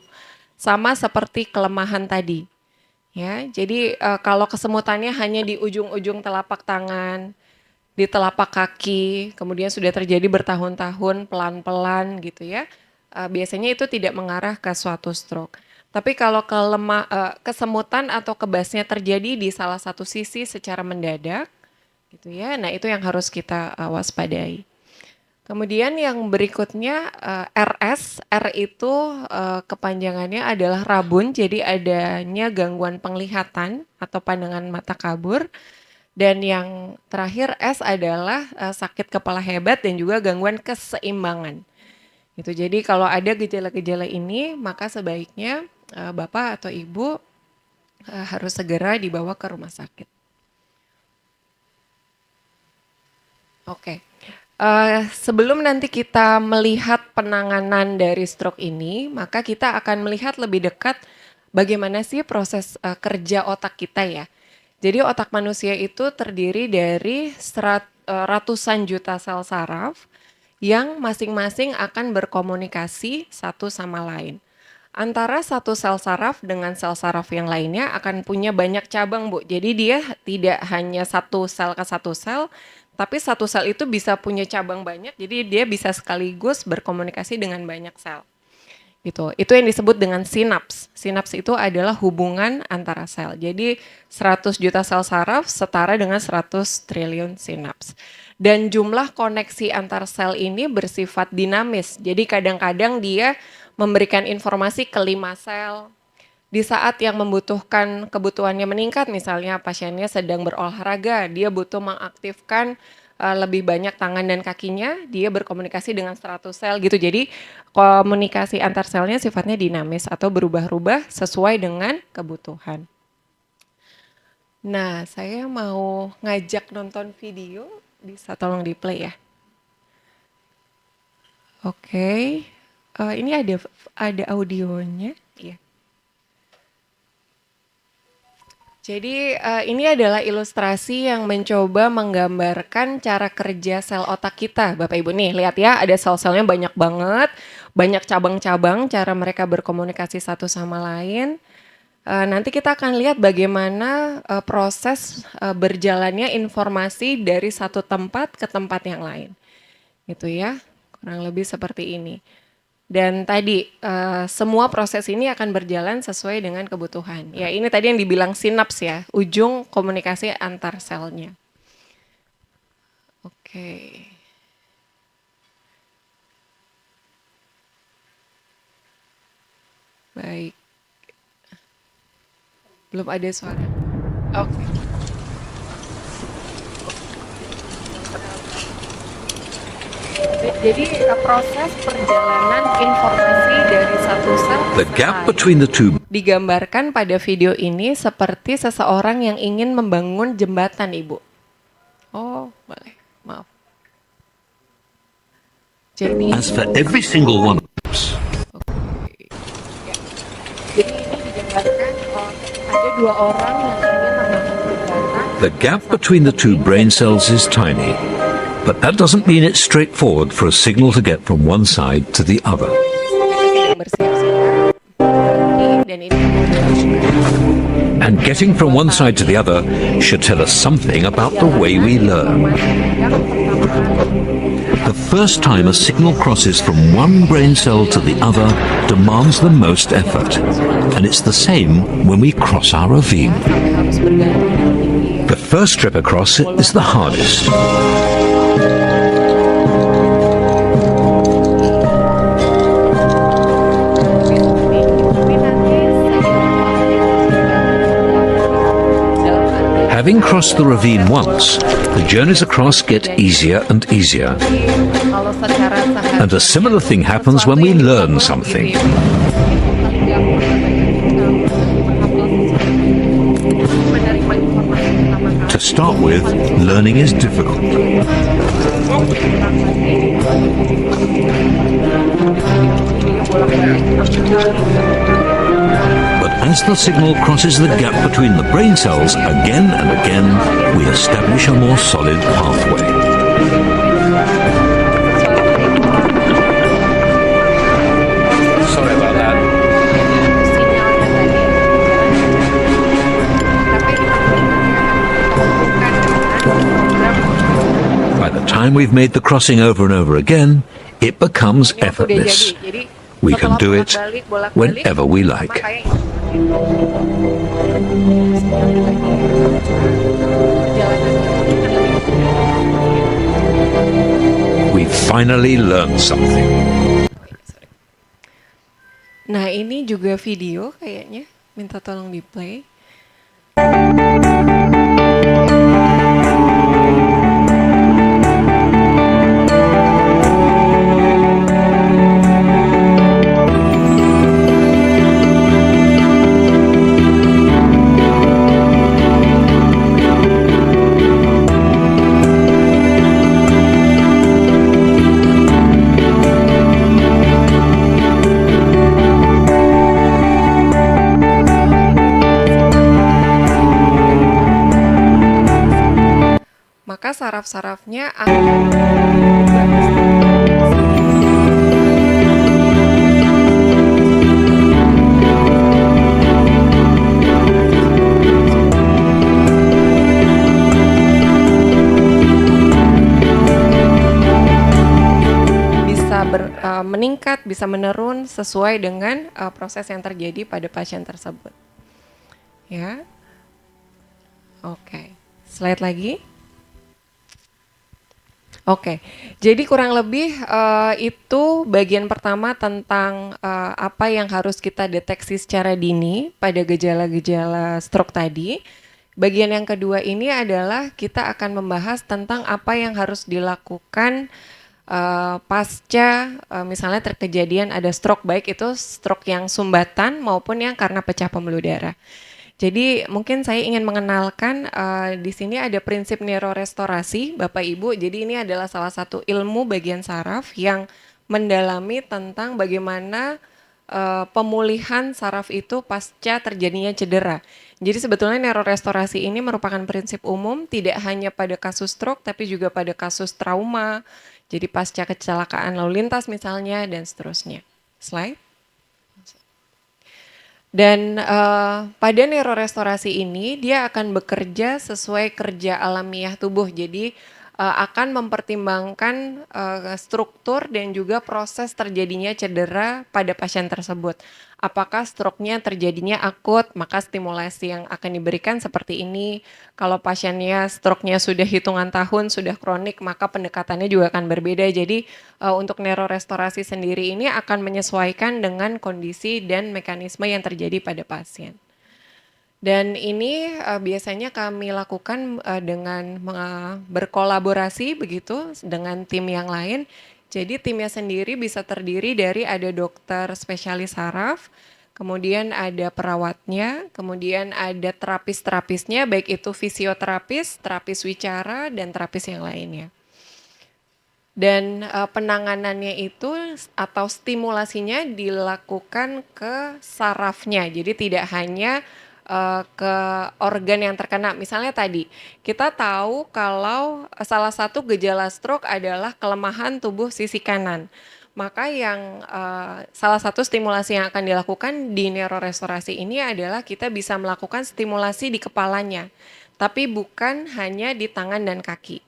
Sama seperti kelemahan tadi. Ya, jadi kalau kesemutannya hanya di ujung-ujung telapak tangan, di telapak kaki, kemudian sudah terjadi bertahun-tahun pelan-pelan gitu ya. Biasanya itu tidak mengarah ke suatu stroke. Tapi kalau kesemutan atau kebasnya terjadi di salah satu sisi secara mendadak, gitu ya. Nah, itu yang harus kita waspadai. Kemudian yang berikutnya RS, R itu kepanjangannya adalah rabun, jadi adanya gangguan penglihatan atau pandangan mata kabur. Dan yang terakhir S adalah sakit kepala hebat dan juga gangguan keseimbangan. Gitu. Jadi kalau ada gejala-gejala ini, maka sebaiknya Bapak atau Ibu harus segera dibawa ke rumah sakit. Oke, sebelum nanti kita melihat penanganan dari stroke ini, maka kita akan melihat lebih dekat bagaimana sih proses kerja otak kita ya. Jadi otak manusia itu terdiri dari ratusan juta sel saraf yang masing-masing akan berkomunikasi satu sama lain. Antara satu sel saraf dengan sel saraf yang lainnya akan punya banyak cabang, Bu. Jadi dia tidak hanya satu sel ke satu sel, tapi satu sel itu bisa punya cabang banyak, jadi dia bisa sekaligus berkomunikasi dengan banyak sel. Gitu. Itu yang disebut dengan sinaps. Sinaps itu adalah hubungan antara sel. Jadi 100 juta sel saraf setara dengan 100 triliun sinaps. Dan jumlah koneksi antar sel ini bersifat dinamis. Jadi kadang-kadang dia memberikan informasi ke 5 sel. Di saat yang membutuhkan kebutuhannya meningkat, misalnya pasiennya sedang berolahraga, dia butuh mengaktifkan lebih banyak tangan dan kakinya, dia berkomunikasi dengan 100 sel gitu. Jadi komunikasi antar selnya sifatnya dinamis atau berubah-ubah sesuai dengan kebutuhan. Nah, saya mau ngajak nonton video, bisa tolong di play ya. Oke, ini ada audionya. Iya. Jadi ini adalah ilustrasi yang mencoba menggambarkan cara kerja sel otak kita. Bapak Ibu nih, lihat ya, ada sel-selnya banyak banget, banyak cabang-cabang cara mereka berkomunikasi satu sama lain. Nanti kita akan lihat bagaimana proses berjalannya informasi dari satu tempat ke tempat yang lain. Gitu ya, kurang lebih seperti ini. Dan tadi semua proses ini akan berjalan sesuai dengan kebutuhan. Ya ini tadi yang dibilang sinaps ya, ujung komunikasi antar selnya. Oke. Baik. Belum ada suara. Oke. Jadi proses perjalanan informasi dari satu sel The gap between the two digambarkan pada video ini seperti seseorang yang ingin membangun jembatan, Ibu. Oh, boleh. Maaf. Jadi as for every single one of us. Okay. Ya. Jadi ini digambarkan ada dua orang yang ingin membangun jembatan. The gap between the two brain cells is tiny. But that doesn't mean it's straightforward for a signal to get from one side to the other. Dan ini And getting from one side to the other should tell us something about the way we learn. The first time a signal crosses from one brain cell to the other demands the most effort. And it's the same when we cross our ravine. harus berganti. The first trip across is the hardest. Having crossed the ravine once, the journeys across get easier and easier. Kalau secara sehari And a similar thing happens when we learn something. To start with, learning is difficult. But as the signal crosses the gap between the brain cells again and again, we establish a more solid pathway. Sorry about that. By the time we've made the crossing over and over again, it becomes effortless. We can do it whenever we like. We finally learned something. Nah, ini juga video kayaknya. Minta tolong di play. Maka saraf-sarafnya akan meningkat, bisa menurun sesuai dengan proses yang terjadi pada pasien tersebut. Ya. Oke. Slide lagi. Oke, jadi kurang lebih itu bagian pertama tentang apa yang harus kita deteksi secara dini pada gejala-gejala stroke tadi. Bagian yang kedua ini adalah kita akan membahas tentang apa yang harus dilakukan pasca misalnya terkejadian ada stroke, baik itu stroke yang sumbatan maupun yang karena pecah pembuluh darah. Jadi mungkin saya ingin mengenalkan di sini ada prinsip neurorestorasi, Bapak Ibu. Jadi ini adalah salah satu ilmu bagian saraf yang mendalami tentang bagaimana pemulihan saraf itu pasca terjadinya cedera. Jadi sebetulnya neurorestorasi ini merupakan prinsip umum tidak hanya pada kasus stroke tapi juga pada kasus trauma. Jadi pasca kecelakaan lalu lintas misalnya dan seterusnya. Slide. Dan pada neurorestorasi ini dia akan bekerja sesuai kerja alamiah tubuh. Jadi akan mempertimbangkan struktur dan juga proses terjadinya cedera pada pasien tersebut. Apakah stroke-nya terjadinya akut, maka stimulasi yang akan diberikan seperti ini. Kalau pasiennya stroke-nya sudah hitungan tahun, sudah kronik, maka pendekatannya juga akan berbeda. Jadi untuk neurorestorasi sendiri ini akan menyesuaikan dengan kondisi dan mekanisme yang terjadi pada pasien. Dan ini biasanya kami lakukan dengan berkolaborasi begitu dengan tim yang lain. Jadi timnya sendiri bisa terdiri dari ada dokter spesialis saraf, kemudian ada perawatnya, kemudian ada terapis-terapisnya, baik itu fisioterapis, terapis wicara, dan terapis yang lainnya. Dan penanganannya itu atau stimulasinya dilakukan ke sarafnya, jadi tidak hanya ke organ yang terkena. Misalnya tadi, kita tahu kalau salah satu gejala stroke adalah kelemahan tubuh sisi kanan. Maka yang salah satu stimulasi yang akan dilakukan di neurorestorasi ini adalah kita bisa melakukan stimulasi di kepalanya, tapi bukan hanya di tangan dan kaki.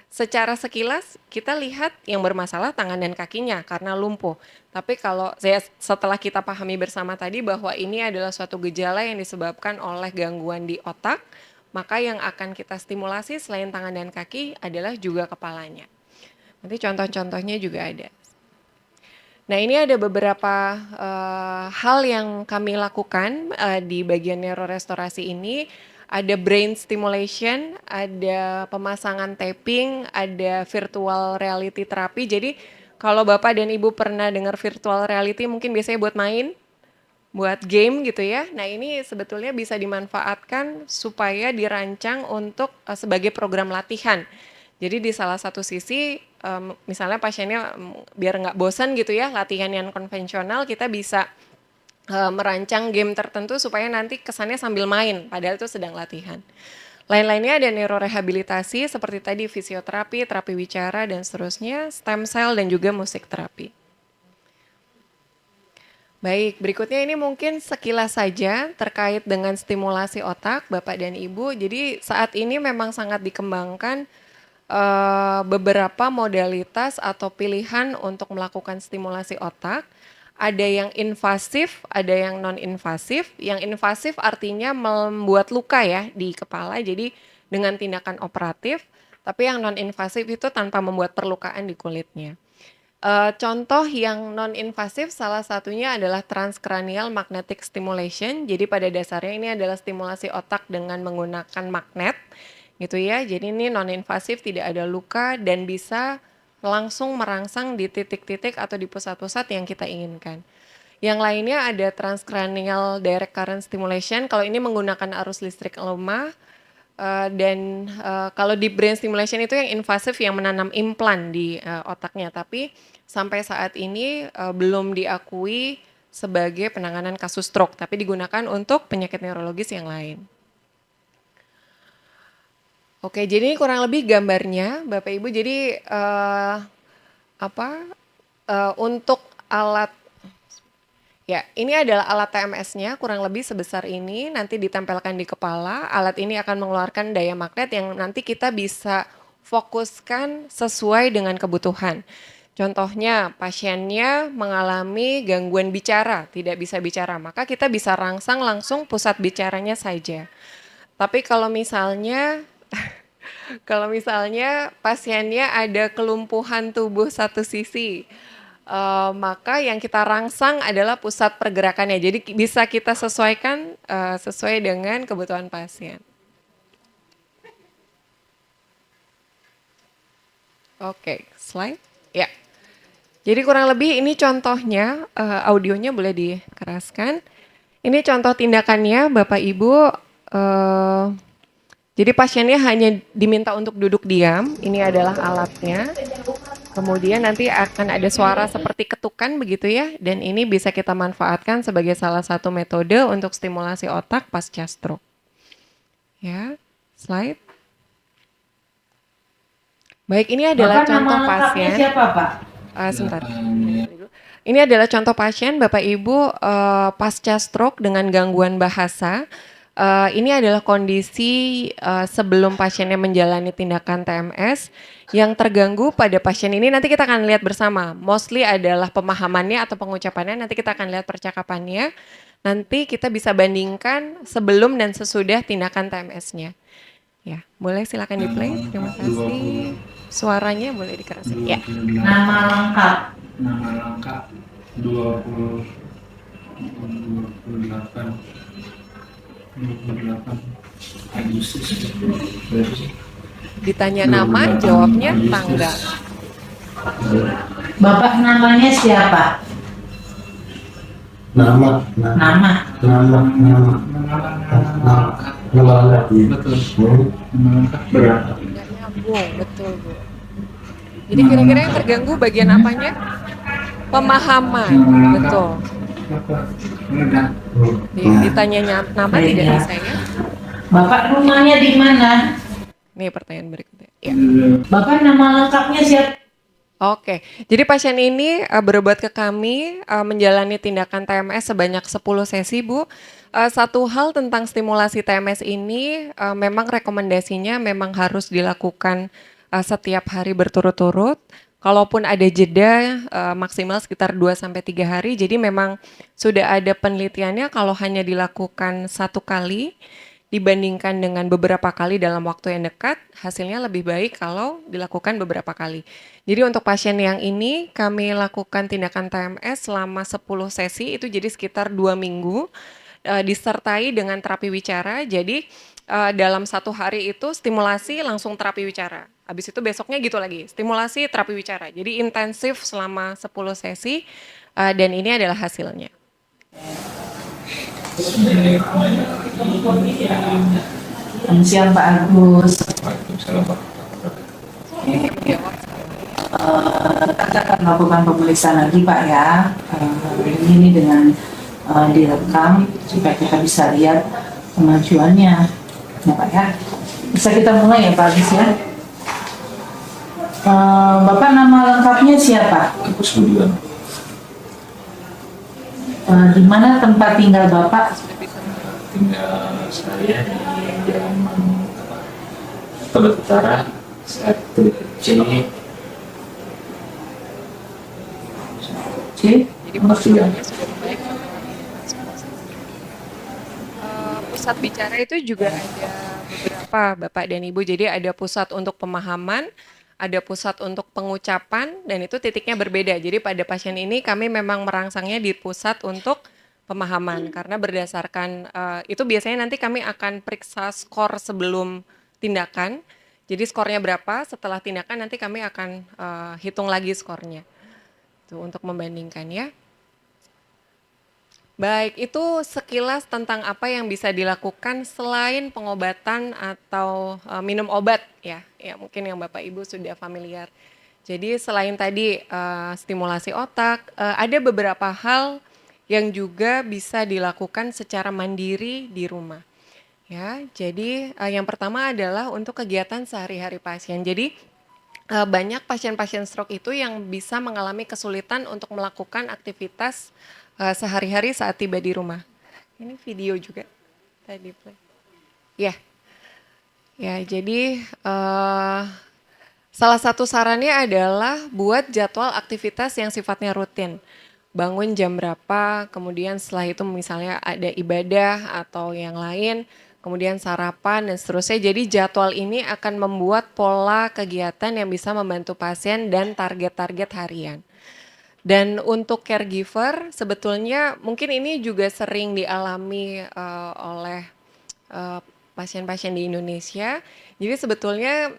Secara sekilas kita lihat yang bermasalah tangan dan kakinya karena lumpuh. Tapi kalau setelah kita pahami bersama tadi bahwa ini adalah suatu gejala yang disebabkan oleh gangguan di otak, maka yang akan kita stimulasi selain tangan dan kaki adalah juga kepalanya. Nanti contoh-contohnya juga ada. Nah, ini ada beberapa hal yang kami lakukan di bagian neurorestorasi ini. Ada brain stimulation, ada pemasangan tapping, ada virtual reality terapi. Jadi kalau Bapak dan Ibu pernah dengar virtual reality mungkin biasanya buat main, buat game gitu ya. Nah, ini sebetulnya bisa dimanfaatkan supaya dirancang untuk sebagai program latihan. Jadi di salah satu sisi, misalnya pasiennya biar nggak bosan gitu ya, latihan yang konvensional, kita bisa merancang game tertentu supaya nanti kesannya sambil main, padahal itu sedang latihan. Lain-lainnya ada neurorehabilitasi seperti tadi fisioterapi, terapi bicara, dan seterusnya, stem cell, dan juga musik terapi. Baik, berikutnya ini mungkin sekilas saja terkait dengan stimulasi otak, Bapak dan Ibu. Jadi saat ini memang sangat dikembangkan beberapa modalitas atau pilihan untuk melakukan stimulasi otak. Ada yang invasif, ada yang non-invasif. Yang invasif artinya membuat luka ya di kepala, jadi dengan tindakan operatif. Tapi yang non-invasif itu tanpa membuat perlukaan di kulitnya. Contoh yang non-invasif salah satunya adalah transcranial magnetic stimulation. Jadi pada dasarnya ini adalah stimulasi otak dengan menggunakan magnet. Gitu ya, jadi ini non-invasif, tidak ada luka dan bisa langsung merangsang di titik-titik atau di pusat-pusat yang kita inginkan. Yang lainnya ada transcranial direct current stimulation, kalau ini menggunakan arus listrik lemah, dan kalau di brain stimulation itu yang invasif yang menanam implan di otaknya, tapi sampai saat ini belum diakui sebagai penanganan kasus stroke, tapi digunakan untuk penyakit neurologis yang lain. Oke, jadi kurang lebih gambarnya, Bapak Ibu. Jadi untuk alat, ya ini adalah alat TMS-nya, kurang lebih sebesar ini. Nanti ditempelkan di kepala. Alat ini akan mengeluarkan daya magnet yang nanti kita bisa fokuskan sesuai dengan kebutuhan. Contohnya, pasiennya mengalami gangguan bicara, tidak bisa bicara, maka kita bisa rangsang langsung pusat bicaranya saja. Tapi kalau misalnya pasiennya ada kelumpuhan tubuh satu sisi, maka yang kita rangsang adalah pusat pergerakannya. Jadi bisa kita sesuaikan sesuai dengan kebutuhan pasien. Oke, slide. Ya. Jadi kurang lebih ini contohnya, audionya boleh dikeraskan. Ini contoh tindakannya, Bapak Ibu. Jadi pasiennya hanya diminta untuk duduk diam, ini adalah alatnya. Kemudian nanti akan ada suara seperti ketukan begitu ya, dan ini bisa kita manfaatkan sebagai salah satu metode untuk stimulasi otak pasca stroke. Ya, slide. Baik, ini adalah contoh pasien. Siapa, Pak? Sebentar. Ini adalah contoh pasien Bapak Ibu pasca stroke dengan gangguan bahasa. Ini adalah kondisi sebelum pasiennya menjalani tindakan TMS. Yang terganggu pada pasien ini nanti kita akan lihat bersama. Mostly adalah pemahamannya atau pengucapannya, nanti kita akan lihat percakapannya. Nanti kita bisa bandingkan sebelum dan sesudah tindakan TMS-nya. Ya, boleh silakan di-play. Terima kasih. Suaranya boleh dikeraskan. Ya. Nama lengkap. Nama lengkap 28 Agustus. Ditanya nama, jawabnya tanggal. Bapak namanya siapa? Nama lengkap. Betul. Berapa? Nyambung, betul Bu. Jadi kira-kira yang terganggu bagian apanya? Pemahaman, betul. Apa? Udah. Ditanya nama Baik, tidak ya. bisa ya. Bapak rumahnya di mana? Nih pertanyaan berikutnya. Ya. Bapak nama lengkapnya siapa? Oke, jadi pasien ini berobat ke kami menjalani tindakan TMS sebanyak 10 sesi, Bu. Satu hal tentang stimulasi TMS ini memang rekomendasinya memang harus dilakukan setiap hari berturut-turut. Kalaupun ada jeda maksimal sekitar 2 sampai 3 hari. Jadi memang sudah ada penelitiannya kalau hanya dilakukan 1 kali dibandingkan dengan beberapa kali dalam waktu yang dekat, hasilnya lebih baik kalau dilakukan beberapa kali. Jadi untuk pasien yang ini kami lakukan tindakan TMS selama 10 sesi, itu jadi sekitar 2 minggu, disertai dengan terapi wicara. Jadi dalam 1 hari itu stimulasi langsung terapi wicara. Habis itu besoknya gitu lagi, stimulasi terapi wicara. Jadi intensif selama 10 sesi dan ini adalah hasilnya. Selamat siang Pak Agus. Kita akan melakukan pemeriksaan lagi Pak ya. Ini dengan direkam supaya kita bisa lihat kemajuannya. Ya Pak ya. Bisa kita mulai ya Pak Agus ya. Bapak nama lengkapnya siapa? Agus Budiwan. Di mana tempat tinggal Bapak? Tinggal saya di Jalan Tebet Utara, 1C. Nomor 3. Pusat bicara itu juga ada beberapa Bapak dan Ibu. Jadi ada pusat untuk pemahaman, ada pusat untuk pengucapan, dan itu titiknya berbeda. Jadi pada pasien ini kami memang merangsangnya di pusat untuk pemahaman karena berdasarkan itu biasanya nanti kami akan periksa skor sebelum tindakan. Jadi skornya berapa, setelah tindakan nanti kami akan hitung lagi skornya. Tuh untuk membandingkan ya. Baik, itu sekilas tentang apa yang bisa dilakukan selain pengobatan atau minum obat ya. Ya, mungkin yang Bapak Ibu sudah familiar. Jadi selain tadi stimulasi otak, ada beberapa hal yang juga bisa dilakukan secara mandiri di rumah. Ya, jadi yang pertama adalah untuk kegiatan sehari-hari pasien. Jadi banyak pasien-pasien stroke itu yang bisa mengalami kesulitan untuk melakukan aktivitas sehari-hari saat tiba di rumah. Ini video juga tadi play. Ya, ya jadi salah satu sarannya adalah buat jadwal aktivitas yang sifatnya rutin. Bangun jam berapa, kemudian setelah itu misalnya ada ibadah atau yang lain, kemudian sarapan dan seterusnya. Jadi jadwal ini akan membuat pola kegiatan yang bisa membantu pasien dan target-target harian. Dan untuk caregiver sebetulnya mungkin ini juga sering dialami oleh pasien-pasien di Indonesia. Jadi sebetulnya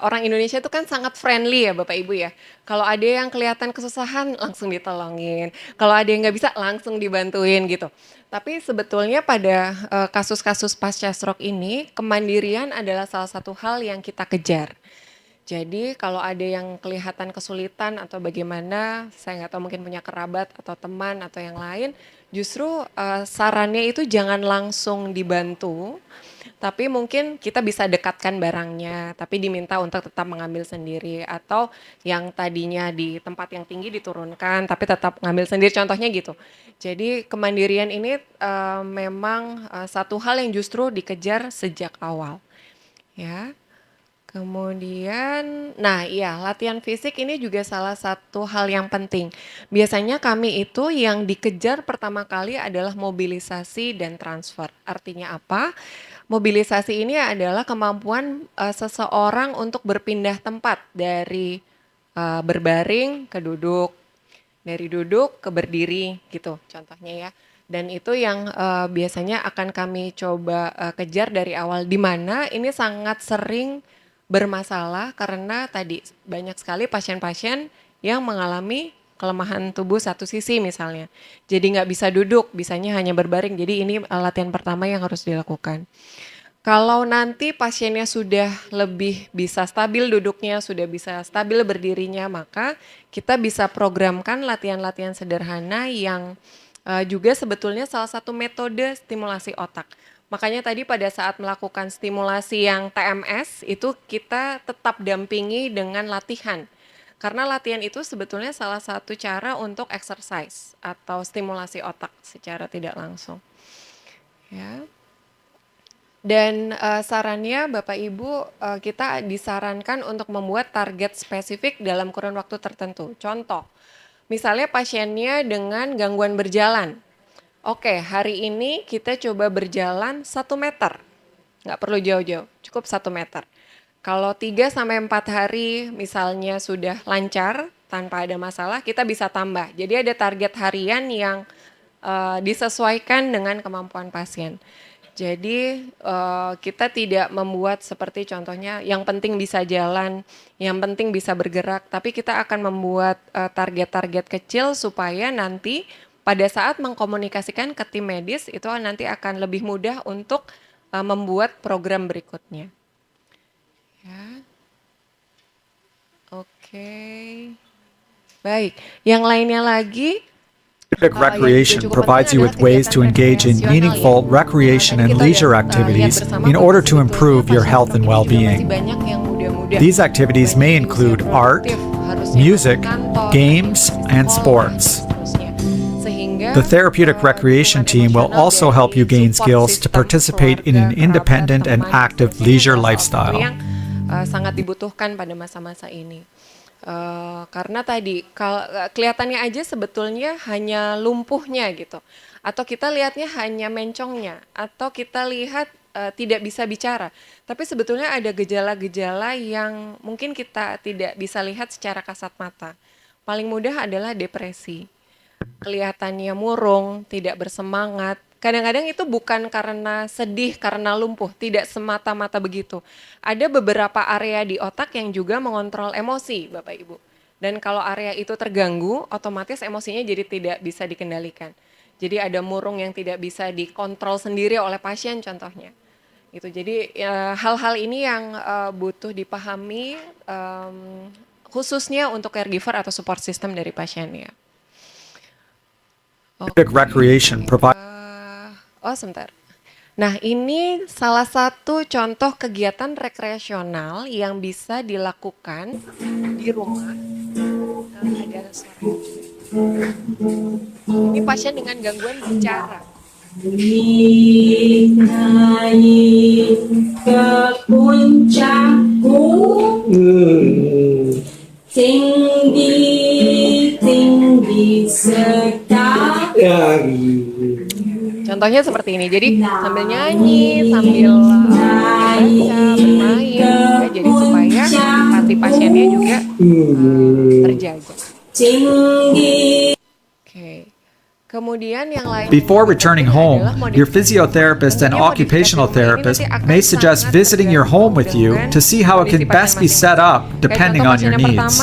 orang Indonesia itu kan sangat friendly ya Bapak Ibu ya. Kalau ada yang kelihatan kesusahan langsung ditolongin. Kalau ada yang nggak bisa langsung dibantuin gitu. Tapi sebetulnya pada kasus-kasus pasca stroke ini kemandirian adalah salah satu hal yang kita kejar. Jadi kalau ada yang kelihatan kesulitan atau bagaimana, saya nggak tahu mungkin punya kerabat atau teman atau yang lain, justru sarannya itu jangan langsung dibantu, tapi mungkin kita bisa dekatkan barangnya, tapi diminta untuk tetap mengambil sendiri. Atau yang tadinya di tempat yang tinggi diturunkan, tapi tetap mengambil sendiri, contohnya gitu. Jadi kemandirian ini memang satu hal yang justru dikejar sejak awal. Ya. Kemudian, nah iya latihan fisik ini juga salah satu hal yang penting. Biasanya kami itu yang dikejar pertama kali adalah mobilisasi dan transfer. Artinya apa? Mobilisasi ini adalah kemampuan seseorang untuk berpindah tempat dari berbaring ke duduk, dari duduk ke berdiri gitu contohnya ya. Dan itu yang biasanya akan kami coba kejar dari awal, di mana ini sangat sering bermasalah karena tadi banyak sekali pasien-pasien yang mengalami kelemahan tubuh satu sisi misalnya. Jadi nggak bisa duduk, bisanya hanya berbaring. Jadi ini latihan pertama yang harus dilakukan. Kalau nanti pasiennya sudah lebih bisa stabil duduknya, sudah bisa stabil berdirinya, maka kita bisa programkan latihan-latihan sederhana yang juga sebetulnya salah satu metode stimulasi otak. Makanya tadi pada saat melakukan stimulasi yang TMS itu kita tetap dampingi dengan latihan. Karena latihan itu sebetulnya salah satu cara untuk exercise atau stimulasi otak secara tidak langsung. Ya. Dan sarannya Bapak Ibu, kita disarankan untuk membuat target spesifik dalam kurun waktu tertentu. Contoh, misalnya pasiennya dengan gangguan berjalan. Oke, hari ini kita coba berjalan 1 meter. Nggak perlu jauh-jauh, cukup 1 meter. Kalau 3-4 hari misalnya sudah lancar, tanpa ada masalah, kita bisa tambah. Jadi ada target harian yang disesuaikan dengan kemampuan pasien. Jadi kita tidak membuat seperti contohnya yang penting bisa jalan, yang penting bisa bergerak, tapi kita akan membuat target-target kecil supaya nanti pada saat mengkomunikasikan ke tim medis itu nanti akan lebih mudah untuk membuat program berikutnya. Ya. Oke. Baik, yang lainnya lagi. Therapeutic recreation provides you with ways to engage in meaningful recreation and leisure activities in order to improve your health and well-being. These activities may include art, music, games, and sports. The therapeutic recreation team will also help you gain skills to participate in an independent and active leisure lifestyle. Sangat dibutuhkan pada masa-masa ini. Karena tadi kelihatannya aja sebetulnya hanya lumpuhnya gitu, atau kita lihatnya hanya mencongnya, atau kita lihat tidak bisa bicara, tapi sebetulnya ada gejala-gejala yang mungkin kita tidak bisa lihat secara kasat mata. Paling mudah adalah depresi, kelihatannya murung, tidak bersemangat. Kadang-kadang itu bukan karena sedih, karena lumpuh, tidak semata-mata begitu. Ada beberapa area di otak yang juga mengontrol emosi, Bapak Ibu. Dan kalau area itu terganggu, otomatis emosinya jadi tidak bisa dikendalikan. Jadi ada murung yang tidak bisa dikontrol sendiri oleh pasien contohnya. Gitu. Jadi hal-hal ini yang butuh dipahami khususnya untuk caregiver atau support system dari pasiennya. Recreation provides sebentar. Nah, ini salah satu contoh kegiatan rekreasional yang bisa dilakukan di rumah. Ada suara. Ini pasien dengan gangguan bicara. Naik ke puncakku, tinggi sekali. Contohnya seperti ini, jadi sambil nyanyi, sambil baca, bermain, ya, jadi supaya hati pasiennya juga terjaga. Oke. Kemudian yang lain. Before returning home, your physiotherapist and occupational therapist may suggest visiting your home with you to see how it can best be set up depending on your needs.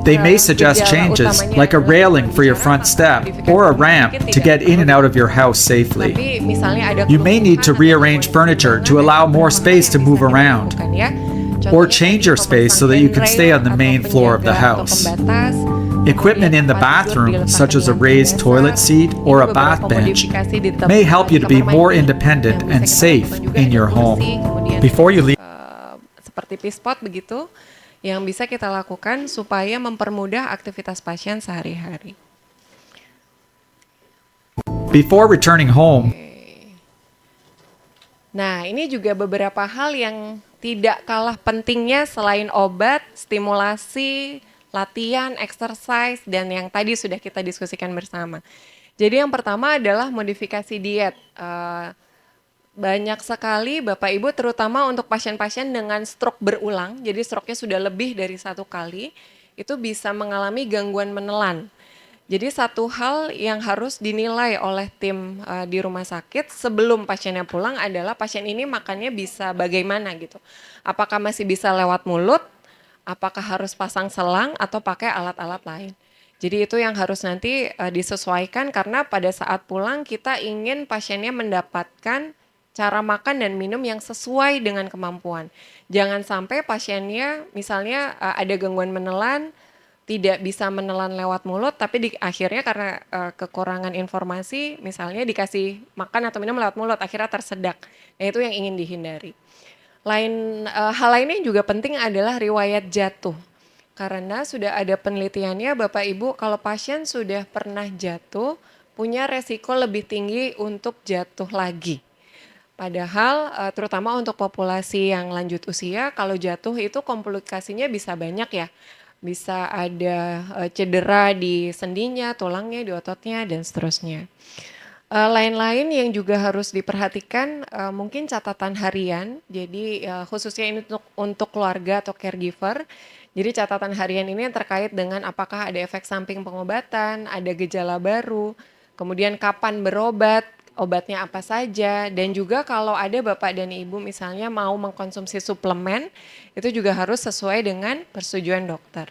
They may suggest changes like a railing for your front step or a ramp to get in and out of your house safely. You may need to rearrange furniture to allow more space to move around, or change your space so that you can stay on the main floor of the house. Equipment in the bathroom, such as a raised toilet seat or a bath bench, may help you to be more independent and safe in your home. Before you leave, seperti P-spot begitu, yang bisa kita lakukan supaya mempermudah aktivitas pasien sehari-hari. Before returning home. Nah, ini juga beberapa hal yang tidak kalah pentingnya selain obat, stimulasi, latihan, exercise, dan yang tadi sudah kita diskusikan bersama. Jadi yang pertama adalah modifikasi diet. Banyak sekali Bapak Ibu terutama untuk pasien-pasien dengan stroke berulang, jadi stroke-nya sudah lebih dari 1 kali, itu bisa mengalami gangguan menelan. Jadi satu hal yang harus dinilai oleh tim di rumah sakit sebelum pasiennya pulang adalah pasien ini makannya bisa bagaimana gitu. Apakah masih bisa lewat mulut, apakah harus pasang selang atau pakai alat-alat lain. Jadi itu yang harus nanti disesuaikan karena pada saat pulang kita ingin pasiennya mendapatkan cara makan dan minum yang sesuai dengan kemampuan. Jangan sampai pasiennya misalnya ada gangguan menelan, tidak bisa menelan lewat mulut, tapi di akhirnya karena kekurangan informasi, misalnya dikasih makan atau minum lewat mulut, akhirnya tersedak. Nah itu yang ingin dihindari. Hal lainnya yang juga penting adalah riwayat jatuh. Karena sudah ada penelitiannya Bapak Ibu, kalau pasien sudah pernah jatuh, punya resiko lebih tinggi untuk jatuh lagi. Padahal terutama untuk populasi yang lanjut usia, kalau jatuh itu komplikasinya bisa banyak ya. Bisa ada cedera di sendinya, tulangnya, di ototnya, dan seterusnya. Lain-lain yang juga harus diperhatikan mungkin catatan harian. Jadi khususnya ini untuk keluarga atau caregiver. Jadi catatan harian ini yang terkait dengan apakah ada efek samping pengobatan, ada gejala baru, kemudian kapan berobat, obatnya apa saja, dan juga kalau ada Bapak dan Ibu misalnya mau mengkonsumsi suplemen, itu juga harus sesuai dengan persetujuan dokter.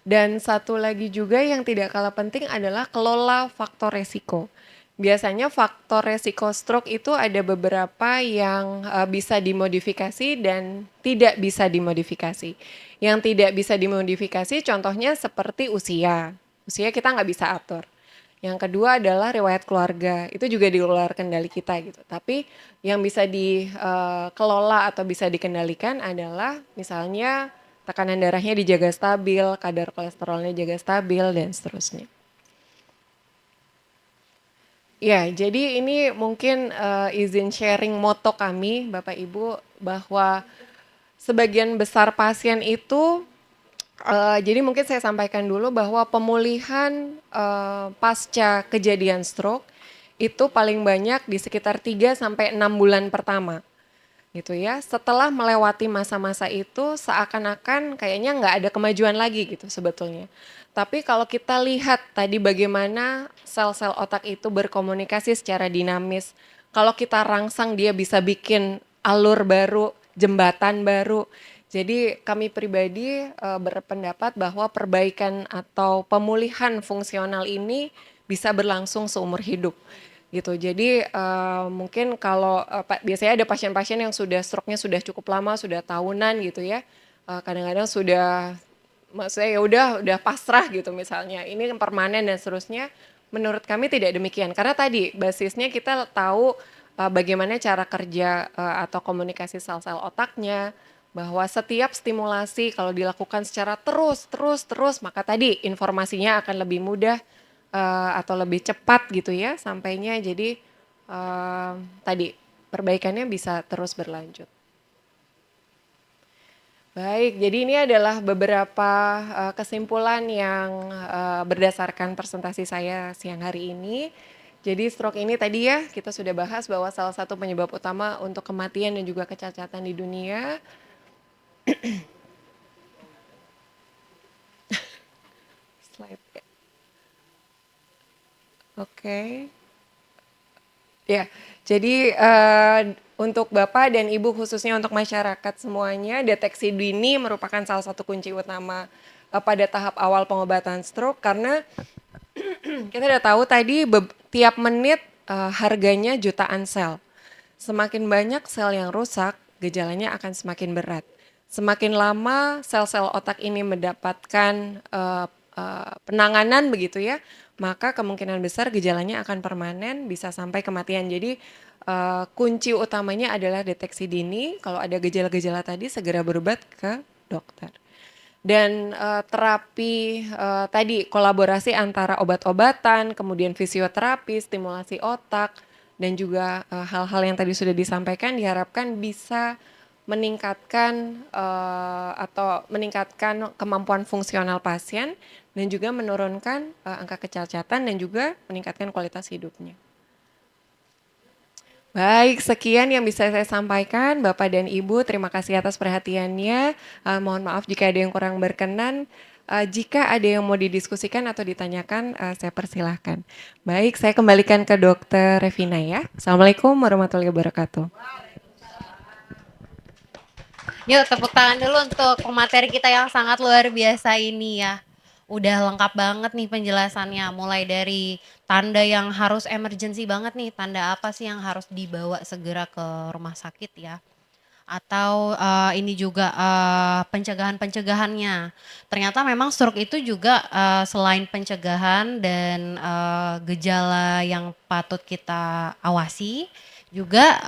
Dan satu lagi juga yang tidak kalah penting adalah kelola faktor resiko. Biasanya faktor resiko stroke itu ada beberapa yang bisa dimodifikasi dan tidak bisa dimodifikasi. Yang tidak bisa dimodifikasi contohnya seperti usia. Usia kita nggak bisa atur. Yang kedua adalah riwayat keluarga, itu juga di luar kendali kita gitu. Tapi yang bisa dikelola atau bisa dikendalikan adalah misalnya tekanan darahnya dijaga stabil, kadar kolesterolnya jaga stabil, dan seterusnya. Ya, jadi ini mungkin izin sharing moto kami, Bapak Ibu, bahwa sebagian besar pasien itu jadi mungkin saya sampaikan dulu bahwa pemulihan pasca kejadian stroke itu paling banyak di sekitar 3 sampai 6 bulan pertama. Gitu ya. Setelah melewati masa-masa itu seakan-akan kayaknya nggak ada kemajuan lagi gitu sebetulnya. Tapi kalau kita lihat tadi bagaimana sel-sel otak itu berkomunikasi secara dinamis. Kalau kita rangsang dia bisa bikin alur baru, jembatan baru. Jadi kami pribadi berpendapat bahwa perbaikan atau pemulihan fungsional ini bisa berlangsung seumur hidup gitu. Jadi mungkin kalau biasanya ada pasien-pasien yang sudah stroke-nya sudah cukup lama, sudah tahunan gitu ya. Kadang-kadang sudah maksudnya ya udah pasrah gitu misalnya. Ini permanen dan seterusnya. Menurut kami tidak demikian. Karena tadi basisnya kita tahu bagaimana cara kerja atau komunikasi sel-sel otaknya, bahwa setiap stimulasi kalau dilakukan secara terus maka tadi informasinya akan lebih mudah atau lebih cepat gitu ya sampainya. Jadi tadi perbaikannya bisa terus berlanjut. Baik, jadi ini adalah beberapa kesimpulan yang berdasarkan presentasi saya siang hari ini. Jadi stroke ini tadi ya kita sudah bahas bahwa salah satu penyebab utama untuk kematian dan juga kecacatan di dunia. Slide. Oke. Ya, jadi untuk Bapak dan Ibu khususnya untuk masyarakat semuanya, deteksi dini merupakan salah satu kunci utama pada tahap awal pengobatan stroke karena kita udah tahu tadi tiap menit harganya jutaan sel. Semakin banyak sel yang rusak, gejalanya akan semakin berat. Semakin lama sel-sel otak ini mendapatkan penanganan begitu ya, maka kemungkinan besar gejalanya akan permanen bisa sampai kematian. Jadi kunci utamanya adalah deteksi dini. Kalau ada gejala-gejala tadi segera berobat ke dokter. Dan terapi tadi kolaborasi antara obat-obatan, kemudian fisioterapi, stimulasi otak, dan juga hal-hal yang tadi sudah disampaikan diharapkan bisa meningkatkan kemampuan fungsional pasien dan juga menurunkan angka kecacatan dan juga meningkatkan kualitas hidupnya. Baik, sekian yang bisa saya sampaikan Bapak dan Ibu. Terima kasih atas perhatiannya. Mohon maaf jika ada yang kurang berkenan. Jika ada yang mau didiskusikan atau ditanyakan, saya persilahkan. Baik, saya kembalikan ke Dr. Revina ya. Assalamualaikum warahmatullahi wabarakatuh. Yuk tepuk tangan dulu untuk pemateri kita yang sangat luar biasa ini ya. Udah lengkap banget nih penjelasannya, mulai dari tanda yang harus emergency banget nih, tanda apa sih yang harus dibawa segera ke rumah sakit ya. atau ini juga pencegahan-pencegahannya. Ternyata memang stroke itu juga selain pencegahan dan gejala yang patut kita awasi, juga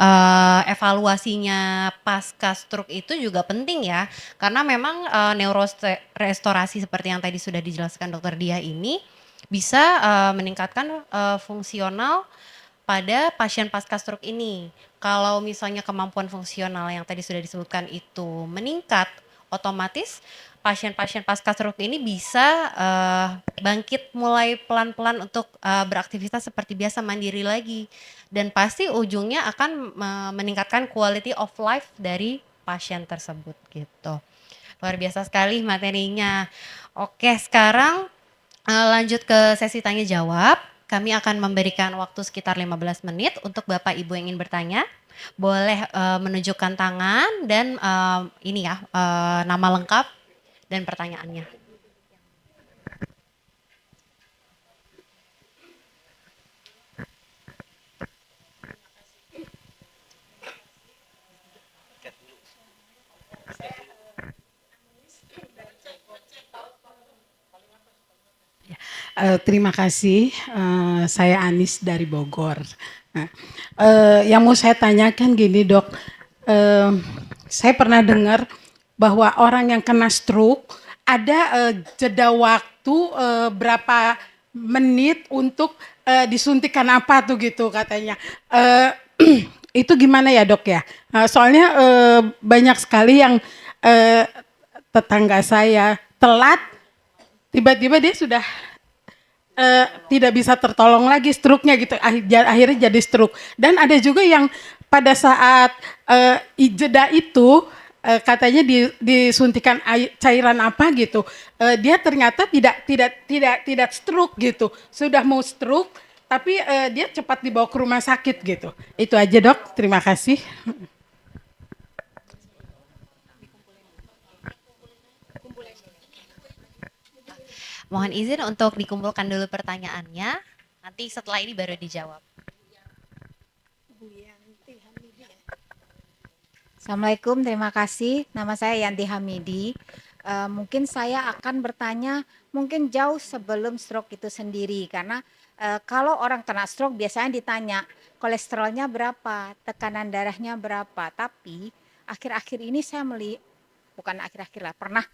evaluasinya pasca stroke itu juga penting ya, karena memang neurorestorasi seperti yang tadi sudah dijelaskan Dokter Dia ini bisa meningkatkan fungsional pada pasien pasca stroke ini. Kalau misalnya kemampuan fungsional yang tadi sudah disebutkan itu meningkat, otomatis pasien-pasien pasca stroke ini bisa bangkit mulai pelan-pelan untuk beraktivitas seperti biasa, mandiri lagi. Dan pasti ujungnya akan meningkatkan quality of life dari pasien tersebut gitu. Luar biasa sekali materinya. Oke, sekarang lanjut ke sesi tanya jawab. Kami akan memberikan waktu sekitar 15 menit untuk Bapak Ibu yang ingin bertanya. Boleh menunjukkan tangan dan ini ya nama lengkap dan pertanyaannya. Terima kasih, saya Anis dari Bogor. Nah, yang mau saya tanyakan gini dok, saya pernah dengar bahwa orang yang kena stroke ada jeda waktu berapa menit untuk disuntikan apa tuh gitu katanya. Itu gimana ya dok ya? Soalnya banyak sekali yang tetangga saya telat, tiba-tiba dia sudah tidak bisa tertolong lagi stroke-nya gitu, akhirnya jadi stroke. Dan ada juga yang pada saat jeda itu katanya disuntikan cairan apa gitu, dia ternyata tidak stroke gitu, sudah mau stroke tapi dia cepat dibawa ke rumah sakit gitu. Itu aja dok, terima kasih. Mohon izin untuk dikumpulkan dulu pertanyaannya, nanti setelah ini baru dijawab. Assalamualaikum, terima kasih. Nama saya Yanti Hamidi. Mungkin saya akan bertanya mungkin jauh sebelum stroke itu sendiri, karena kalau orang kena stroke biasanya ditanya kolesterolnya berapa, tekanan darahnya berapa. Tapi akhir-akhir ini saya bukan akhir-akhir lah, pernah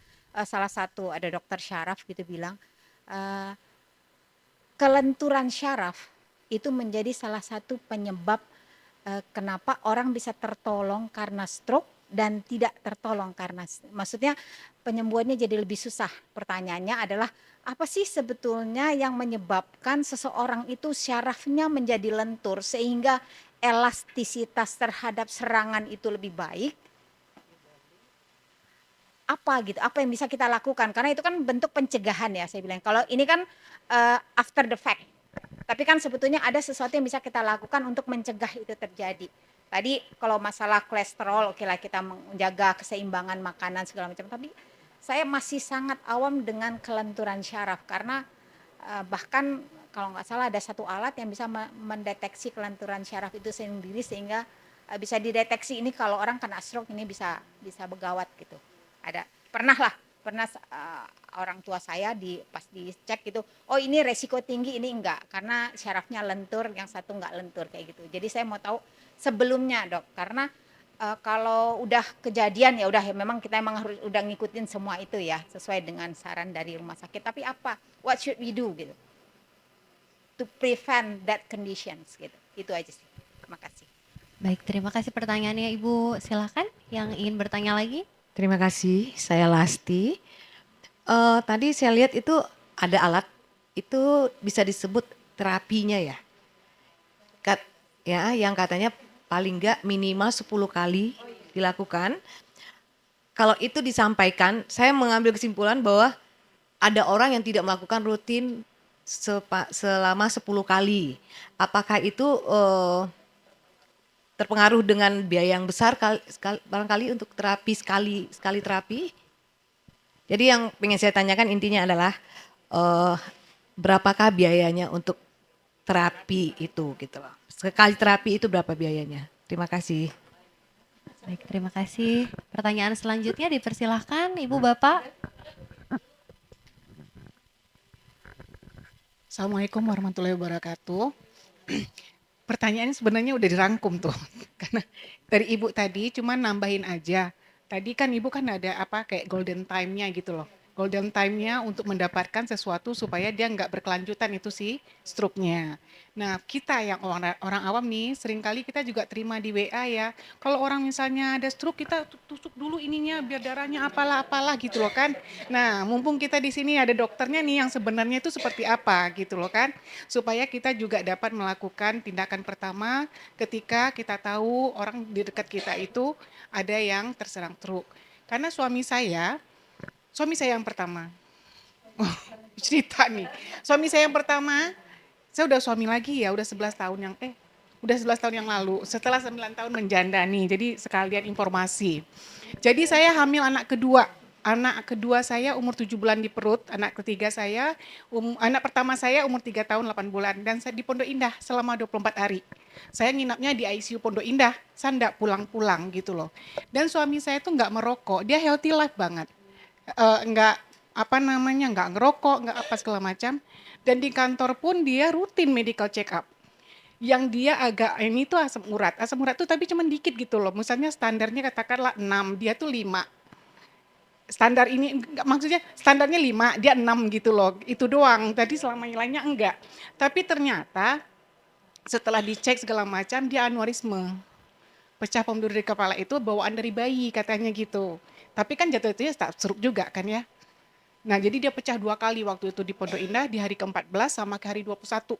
salah satu ada dokter syaraf gitu bilang kelenturan syaraf itu menjadi salah satu penyebab kenapa orang bisa tertolong karena stroke dan tidak tertolong karena, maksudnya penyembuhannya jadi lebih susah. Pertanyaannya adalah apa sih sebetulnya yang menyebabkan seseorang itu syarafnya menjadi lentur sehingga elastisitas terhadap serangan itu lebih baik? Apa gitu, apa yang bisa kita lakukan, karena itu kan bentuk pencegahan ya saya bilang. Kalau ini kan after the fact, tapi kan sebetulnya ada sesuatu yang bisa kita lakukan untuk mencegah itu terjadi. Tadi kalau masalah kolesterol, oke lah kita menjaga keseimbangan makanan segala macam, tapi saya masih sangat awam dengan kelenturan syaraf, karena bahkan kalau nggak salah ada satu alat yang bisa mendeteksi kelenturan syaraf itu sendiri, sehingga bisa dideteksi ini kalau orang kena stroke ini bisa begawat gitu. Ada pernah orang tua saya pas dicek gitu, oh ini resiko tinggi, ini enggak karena syarafnya lentur, yang satu enggak lentur kayak gitu. Jadi saya mau tahu sebelumnya dok, karena kalau udah kejadian ya udah, memang kita harus udah ngikutin semua itu ya sesuai dengan saran dari rumah sakit. Tapi what should we do gitu to prevent that conditions gitu. Itu aja sih. Terima kasih. Baik, terima kasih pertanyaannya Ibu. Silakan yang ingin bertanya lagi. Terima kasih, saya Lasti. Tadi saya lihat itu ada alat, itu bisa disebut terapinya ya. Yang katanya paling enggak minimal 10 kali dilakukan. Kalau itu disampaikan, saya mengambil kesimpulan bahwa ada orang yang tidak melakukan rutin selama 10 kali. Apakah itu terpengaruh dengan biaya yang besar barangkali untuk terapi sekali terapi? Jadi yang ingin saya tanyakan intinya adalah berapakah biayanya untuk terapi itu gitu loh. Sekali terapi itu berapa biayanya? Terima kasih. Baik, terima kasih. Pertanyaan selanjutnya dipersilahkan Ibu Bapak. Assalamualaikum warahmatullahi wabarakatuh. Pertanyaannya sebenarnya udah dirangkum tuh. Karena dari Ibu tadi cuma nambahin aja. Tadi kan Ibu kan ada apa kayak golden time-nya gitu loh. Golden time-nya untuk mendapatkan sesuatu supaya dia nggak berkelanjutan itu sih stroke-nya. Nah, kita yang orang awam nih seringkali kita juga terima di WA ya. Kalau orang misalnya ada stroke kita tusuk dulu ininya biar darahnya apalah-apalah gitu loh kan. Nah, mumpung kita di sini ada dokternya nih yang sebenarnya itu seperti apa gitu loh kan. Supaya kita juga dapat melakukan tindakan pertama ketika kita tahu orang di dekat kita itu ada yang terserang stroke. Karena suami saya yang pertama. Cerita nih. Suami saya yang pertama, saya udah suami lagi ya, udah 11 tahun yang lalu. Setelah 9 tahun menjanda nih. Jadi sekalian informasi. Jadi saya hamil anak kedua. Anak kedua saya umur 7 bulan di perut, anak ketiga saya, anak pertama saya umur 3 tahun 8 bulan dan saya di Pondok Indah selama 24 hari. Saya nginapnya di ICU Pondok Indah, saya enggak pulang-pulang gitu loh. Dan suami saya tuh enggak merokok, dia healthy life banget. Enggak enggak ngerokok, enggak apa segala macam. Dan di kantor pun dia rutin medical check up. Yang dia agak ini tuh asam urat. Asam urat tuh tapi cuma dikit gitu loh. Misalnya standarnya katakanlah 6, dia tuh 5. Standar ini maksudnya standarnya 5, dia 6 gitu loh. Itu doang. Tadi selama lainnya enggak. Tapi ternyata setelah dicek segala macam dia aneurisme. Pecah pembuluh dari kepala itu bawaan dari bayi katanya gitu. Tapi kan jatuh-jatuhnya stroke juga kan ya. Nah, jadi dia pecah 2 kali waktu itu di Pondok Indah di hari ke-14 sama ke hari 21.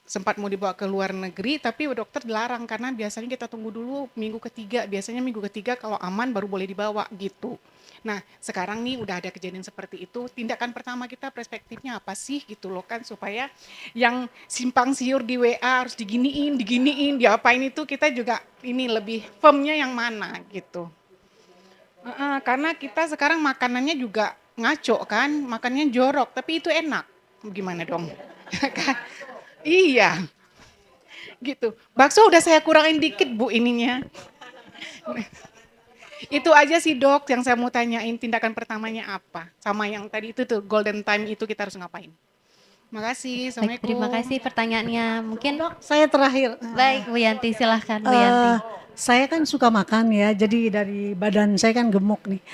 Sempat mau dibawa ke luar negeri tapi dokter dilarang karena biasanya kita tunggu dulu minggu ketiga. Biasanya minggu ketiga kalau aman baru boleh dibawa gitu. Nah, sekarang nih udah ada kejadian seperti itu. Tindakan pertama kita perspektifnya apa sih gitu loh kan supaya yang simpang siur di WA harus diginiin, diapain itu kita juga ini lebih firmnya yang mana gitu. Karena kita sekarang makanannya juga ngaco kan, makannya jorok, tapi itu enak. Gimana dong? Iya. Gitu. Bakso udah saya kurangin dikit Bu ininya. Itu aja sih Dok yang saya mau tanyain tindakan pertamanya apa. Sama yang tadi itu tuh golden time itu kita harus ngapain. Makasih. Assalamualaikum. Baik, terima kasih pertanyaannya. Mungkin Dok, saya terakhir. Baik, Bu Yanti silahkan Bu Yanti. Saya kan suka makan ya, jadi dari badan saya kan gemuk nih.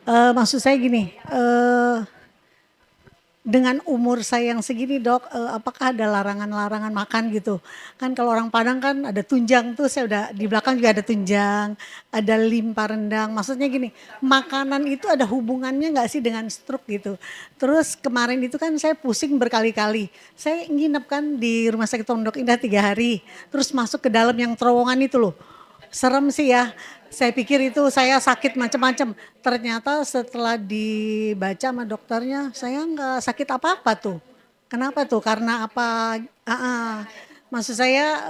Maksud saya gini, dengan umur saya yang segini Dok, apakah ada larangan-larangan makan gitu? Kan kalau orang Padang kan ada tunjang tuh, saya udah di belakang juga ada tunjang, ada limpa rendang. Maksudnya gini, makanan itu ada hubungannya nggak sih dengan stroke gitu? Terus kemarin itu kan saya pusing berkali-kali. Saya nginep kan di Rumah Sakit Pondok Indah 3 hari, terus masuk ke dalam yang terowongan itu loh. Serem sih ya, saya pikir itu saya sakit macam-macam. Ternyata setelah dibaca sama dokternya, saya nggak sakit apa-apa tuh. Kenapa tuh? Karena apa? Maksud saya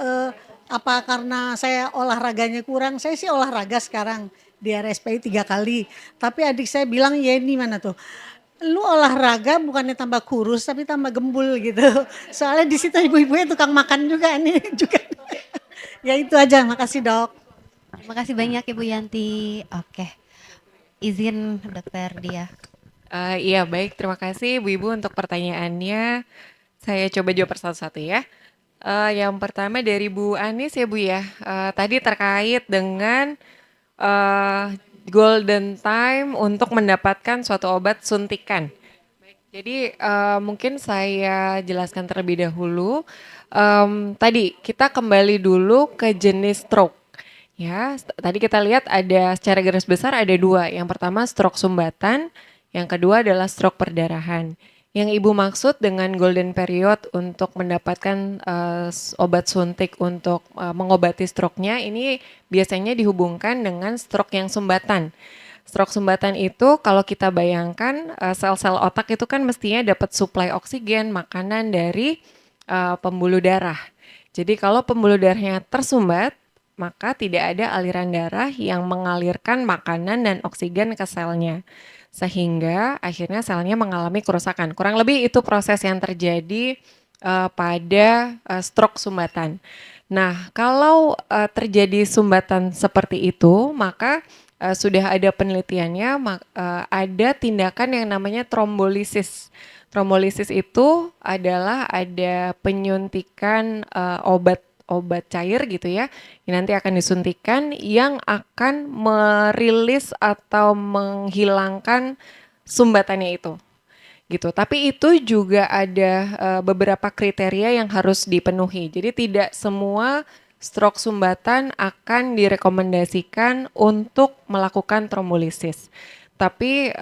apa karena saya olahraganya kurang? Saya sih olahraga sekarang di RSPI 3 kali. Tapi adik saya bilang ya ini mana tuh? Lu olahraga bukannya tambah kurus tapi tambah gembul gitu. Soalnya di situ ibu-ibunya tukang makan juga nih juga. Ya itu aja, makasih Dok. Terima kasih banyak Ibu Yanti. Oke, izin Dokter Dia. Iya baik, terima kasih Ibu-Ibu untuk pertanyaannya. Saya coba jawab satu-satu ya. Yang pertama dari Bu Anis ya Bu ya. Tadi terkait dengan golden time untuk mendapatkan suatu obat suntikan. Jadi mungkin saya jelaskan terlebih dahulu. Tadi kita kembali dulu ke jenis stroke. Ya, tadi kita lihat ada secara garis besar ada 2. Yang pertama stroke sumbatan, yang kedua adalah stroke perdarahan. Yang Ibu maksud dengan golden period untuk mendapatkan obat suntik untuk mengobati stroke-nya ini biasanya dihubungkan dengan stroke yang sumbatan. Stroke sumbatan itu kalau kita bayangkan sel-sel otak itu kan mestinya dapat suplai oksigen, makanan dari pembuluh darah. Jadi kalau pembuluh darahnya tersumbat, maka tidak ada aliran darah yang mengalirkan makanan dan oksigen ke selnya. Sehingga akhirnya selnya mengalami kerusakan. Kurang lebih itu proses yang terjadi pada stroke sumbatan. Nah, kalau terjadi sumbatan seperti itu, maka sudah ada penelitiannya, ada tindakan yang namanya trombolisis. Trombolisis itu adalah ada penyuntikan obat cair gitu ya, yang nanti akan disuntikan yang akan merilis atau menghilangkan sumbatannya itu gitu. Tapi itu juga ada beberapa kriteria yang harus dipenuhi. Jadi tidak semua stroke sumbatan akan direkomendasikan untuk melakukan trombolisis. Tapi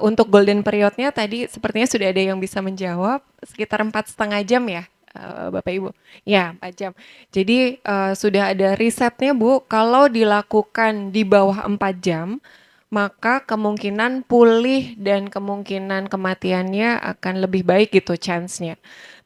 untuk golden periodnya tadi sepertinya sudah ada yang bisa menjawab, sekitar 4,5 jam ya Bapak Ibu. Ya 4 jam. Jadi sudah ada risetnya Bu, kalau dilakukan di bawah 4 jam, maka kemungkinan pulih dan kemungkinan kematiannya akan lebih baik gitu chance-nya.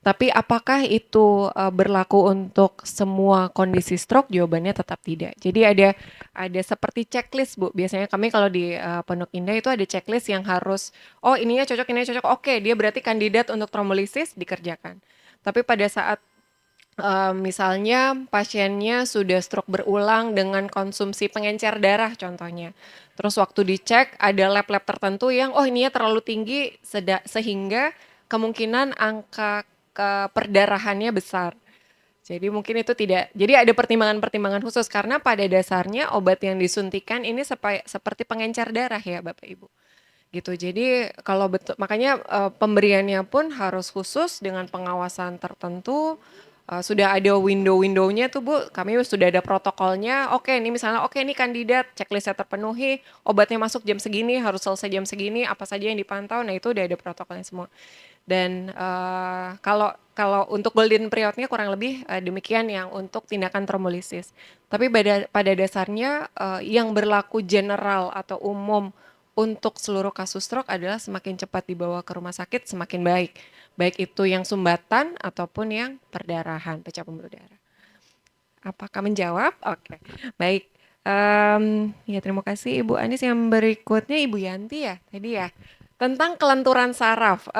Tapi apakah itu berlaku untuk semua kondisi stroke? Jawabannya tetap tidak. Jadi ada seperti checklist Bu. Biasanya kami kalau di Pondok Indah itu ada checklist yang harus, oh ininya cocok, oke dia berarti kandidat untuk trombolisis, dikerjakan. Tapi pada saat misalnya pasiennya sudah stroke berulang dengan konsumsi pengencer darah contohnya. Terus waktu dicek ada lab-lab tertentu yang ininya terlalu tinggi sehingga kemungkinan angka perdarahannya besar. Jadi mungkin itu tidak. Jadi ada pertimbangan-pertimbangan khusus karena pada dasarnya obat yang disuntikan ini seperti pengencer darah ya Bapak Ibu. Gitu. Jadi kalau betul makanya pemberiannya pun harus khusus dengan pengawasan tertentu. Sudah ada window-windownya tuh Bu, kami sudah ada protokolnya. Oke, ini misalnya ini kandidat, checklistnya terpenuhi, obatnya masuk jam segini, harus selesai jam segini, apa saja yang dipantau. Nah itu udah ada protokolnya semua. Dan kalau untuk golden periodnya kurang lebih demikian yang untuk tindakan trombolisis. Tapi pada dasarnya yang berlaku general atau umum untuk seluruh kasus stroke adalah semakin cepat dibawa ke rumah sakit semakin baik. Baik itu yang sumbatan ataupun yang perdarahan, pecah pembuluh darah. Apakah menjawab? Oke, baik. Ya terima kasih Ibu Anis. Yang berikutnya Ibu Yanti ya tadi ya. Tentang kelenturan saraf.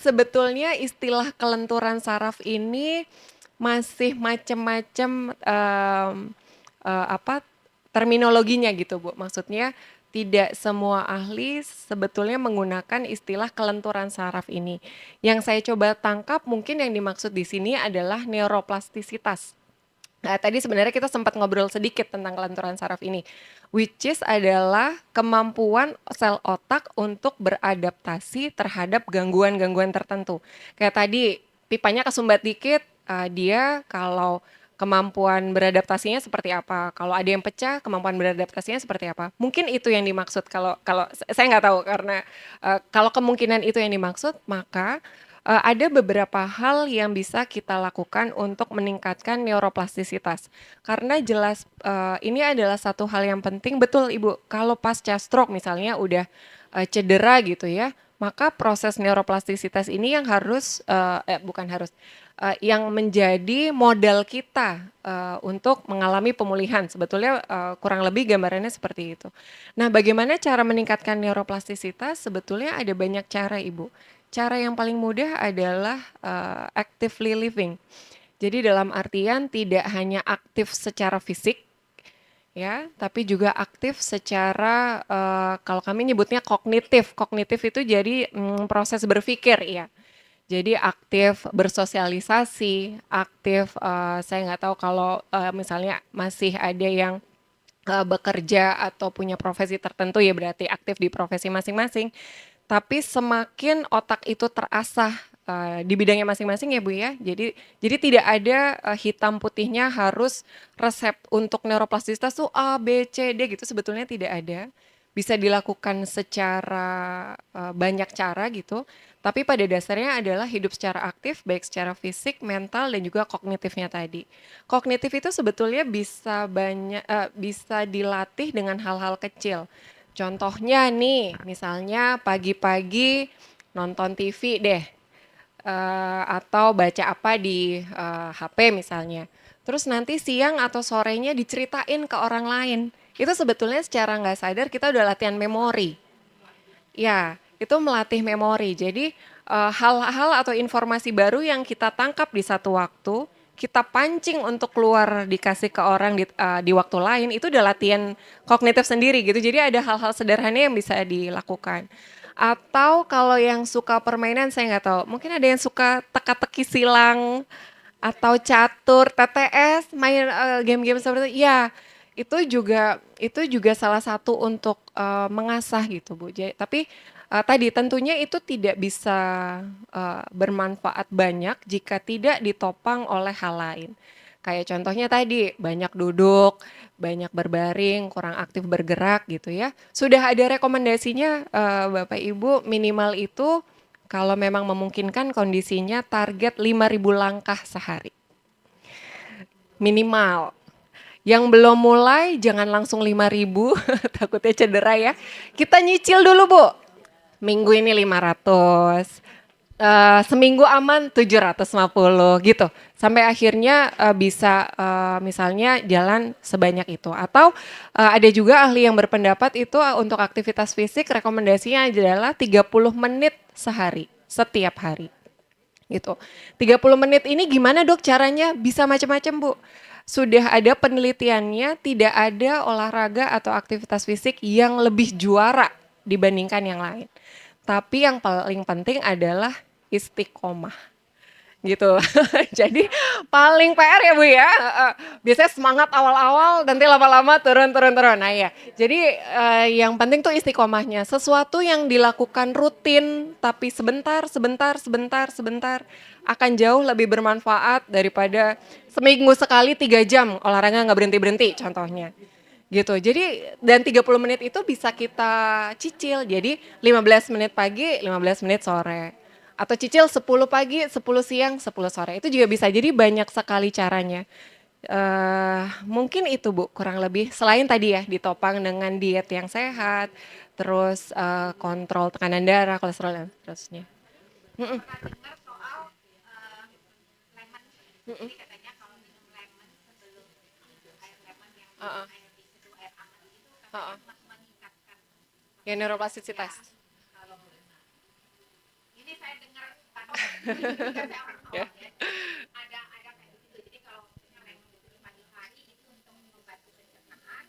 Sebetulnya istilah kelenturan saraf ini masih macam-macam terminologinya gitu Bu. Maksudnya tidak semua ahli sebetulnya menggunakan istilah kelenturan saraf ini. Yang saya coba tangkap mungkin yang dimaksud di sini adalah neuroplastisitas. Nah, tadi sebenarnya kita sempat ngobrol sedikit tentang kelenturan saraf ini, which is adalah kemampuan sel otak untuk beradaptasi terhadap gangguan-gangguan tertentu. Kayak tadi pipanya kesumbat dikit, dia kalau kemampuan beradaptasinya seperti apa? Kalau ada yang pecah, kemampuan beradaptasinya seperti apa? Mungkin itu yang dimaksud. Kalau saya nggak tahu karena kalau kemungkinan itu yang dimaksud, maka ada beberapa hal yang bisa kita lakukan untuk meningkatkan neuroplastisitas. Karena jelas ini adalah satu hal yang penting. Betul Ibu, kalau pasca stroke misalnya udah cedera gitu ya, maka proses neuroplastisitas ini yang harus yang menjadi modal kita untuk mengalami pemulihan. Sebetulnya kurang lebih gambarannya seperti itu. Nah, bagaimana cara meningkatkan neuroplastisitas? Sebetulnya ada banyak cara, Ibu. Cara yang paling mudah adalah actively living. Jadi dalam artian tidak hanya aktif secara fisik, ya, tapi juga aktif secara kalau kami nyebutnya kognitif. Kognitif itu jadi proses berpikir, ya. Jadi aktif bersosialisasi, aktif saya nggak tahu kalau misalnya masih ada yang bekerja atau punya profesi tertentu ya berarti aktif di profesi masing-masing. Tapi semakin otak itu terasah di bidangnya masing-masing ya Bu ya. Jadi tidak ada hitam putihnya harus resep untuk neuroplastisitas tuh A, B, C, D gitu sebetulnya tidak ada. Bisa dilakukan secara banyak cara gitu. Tapi pada dasarnya adalah hidup secara aktif, baik secara fisik, mental, dan juga kognitifnya tadi. Kognitif itu sebetulnya bisa dilatih dengan hal-hal kecil. Contohnya nih, misalnya pagi-pagi nonton TV deh, atau baca apa di HP misalnya. Terus nanti siang atau sorenya diceritain ke orang lain. Itu sebetulnya secara nggak sadar kita udah latihan memori. Ya, itu melatih memori. Jadi hal-hal atau informasi baru yang kita tangkap di satu waktu, kita pancing untuk keluar dikasih ke orang di waktu lain, itu udah latihan kognitif sendiri gitu. Jadi ada hal-hal sederhana yang bisa dilakukan. Atau kalau yang suka permainan, saya nggak tahu, mungkin ada yang suka teka-teki silang atau catur, TTS, main game-game seperti itu. Ya, itu juga salah satu untuk mengasah gitu, Bu. Tapi tadi tentunya itu tidak bisa bermanfaat banyak jika tidak ditopang oleh hal lain. Kayak contohnya tadi, banyak duduk, banyak berbaring, kurang aktif bergerak gitu ya. Sudah ada rekomendasinya Bapak Ibu, minimal itu kalau memang memungkinkan kondisinya target 5.000 langkah sehari. Minimal. Yang belum mulai jangan langsung 5.000, takutnya cedera ya. Kita nyicil dulu, Bu. Minggu ini 500. Seminggu aman 750 gitu. Sampai akhirnya bisa misalnya jalan sebanyak itu. Atau ada juga ahli yang berpendapat itu untuk aktivitas fisik rekomendasinya adalah 30 menit sehari, setiap hari. Gitu. 30 menit ini gimana Dok caranya? Bisa macam-macam Bu. Sudah ada penelitiannya, tidak ada olahraga atau aktivitas fisik yang lebih juara dibandingkan yang lain. Tapi yang paling penting adalah istiqomah gitu. Jadi paling PR ya Bu ya. Biasanya semangat awal-awal, nanti lama-lama turun. Nah ya, jadi yang penting tuh istiqomahnya. Sesuatu yang dilakukan rutin tapi sebentar akan jauh lebih bermanfaat daripada seminggu sekali 3 jam olahraga nggak berhenti-berhenti contohnya. Gitu. Jadi dan 30 menit itu bisa kita cicil. Jadi 15 menit pagi, 15 menit sore. Atau cicil 10 pagi, 10 siang, 10 sore. Itu juga bisa. Jadi banyak sekali caranya. Mungkin itu Bu, kurang lebih. Selain tadi ya ditopang dengan diet yang sehat, terus kontrol tekanan darah, kolesterol dan seterusnya. Ya neuroplastisitas. Ini saya dengar ya. Ada kayak gitu. Jadi kalau yang pagi hari itu untuk membantu pencernaan,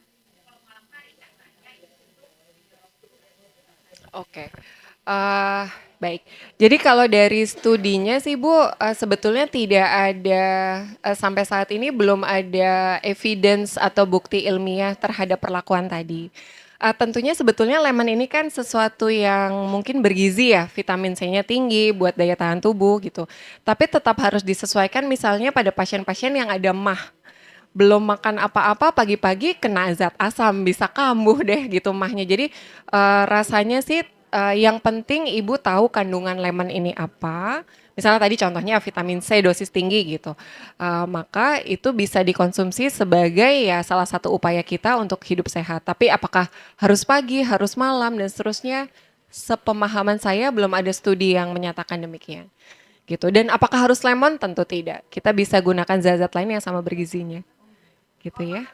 kalau malam hari katanya itu. Oke. Baik. Jadi kalau dari studinya sih Bu, sebetulnya tidak ada sampai saat ini belum ada evidence atau bukti ilmiah terhadap perlakuan tadi. Tentunya sebetulnya lemon ini kan sesuatu yang mungkin bergizi ya, vitamin C-nya tinggi buat daya tahan tubuh gitu. Tapi tetap harus disesuaikan misalnya pada pasien-pasien yang ada MAH. Belum makan apa-apa pagi-pagi kena zat asam, bisa kambuh deh gitu MAH-nya. Jadi rasanya sih yang penting ibu tahu kandungan lemon ini apa. Misalnya tadi contohnya vitamin C dosis tinggi gitu. Maka itu bisa dikonsumsi sebagai ya salah satu upaya kita untuk hidup sehat. Tapi apakah harus pagi, harus malam dan seterusnya? Sepemahaman saya belum ada studi yang menyatakan demikian. Gitu. Dan apakah harus lemon? Tentu tidak. Kita bisa gunakan zat-zat lain yang sama bergizinya. Gitu ya.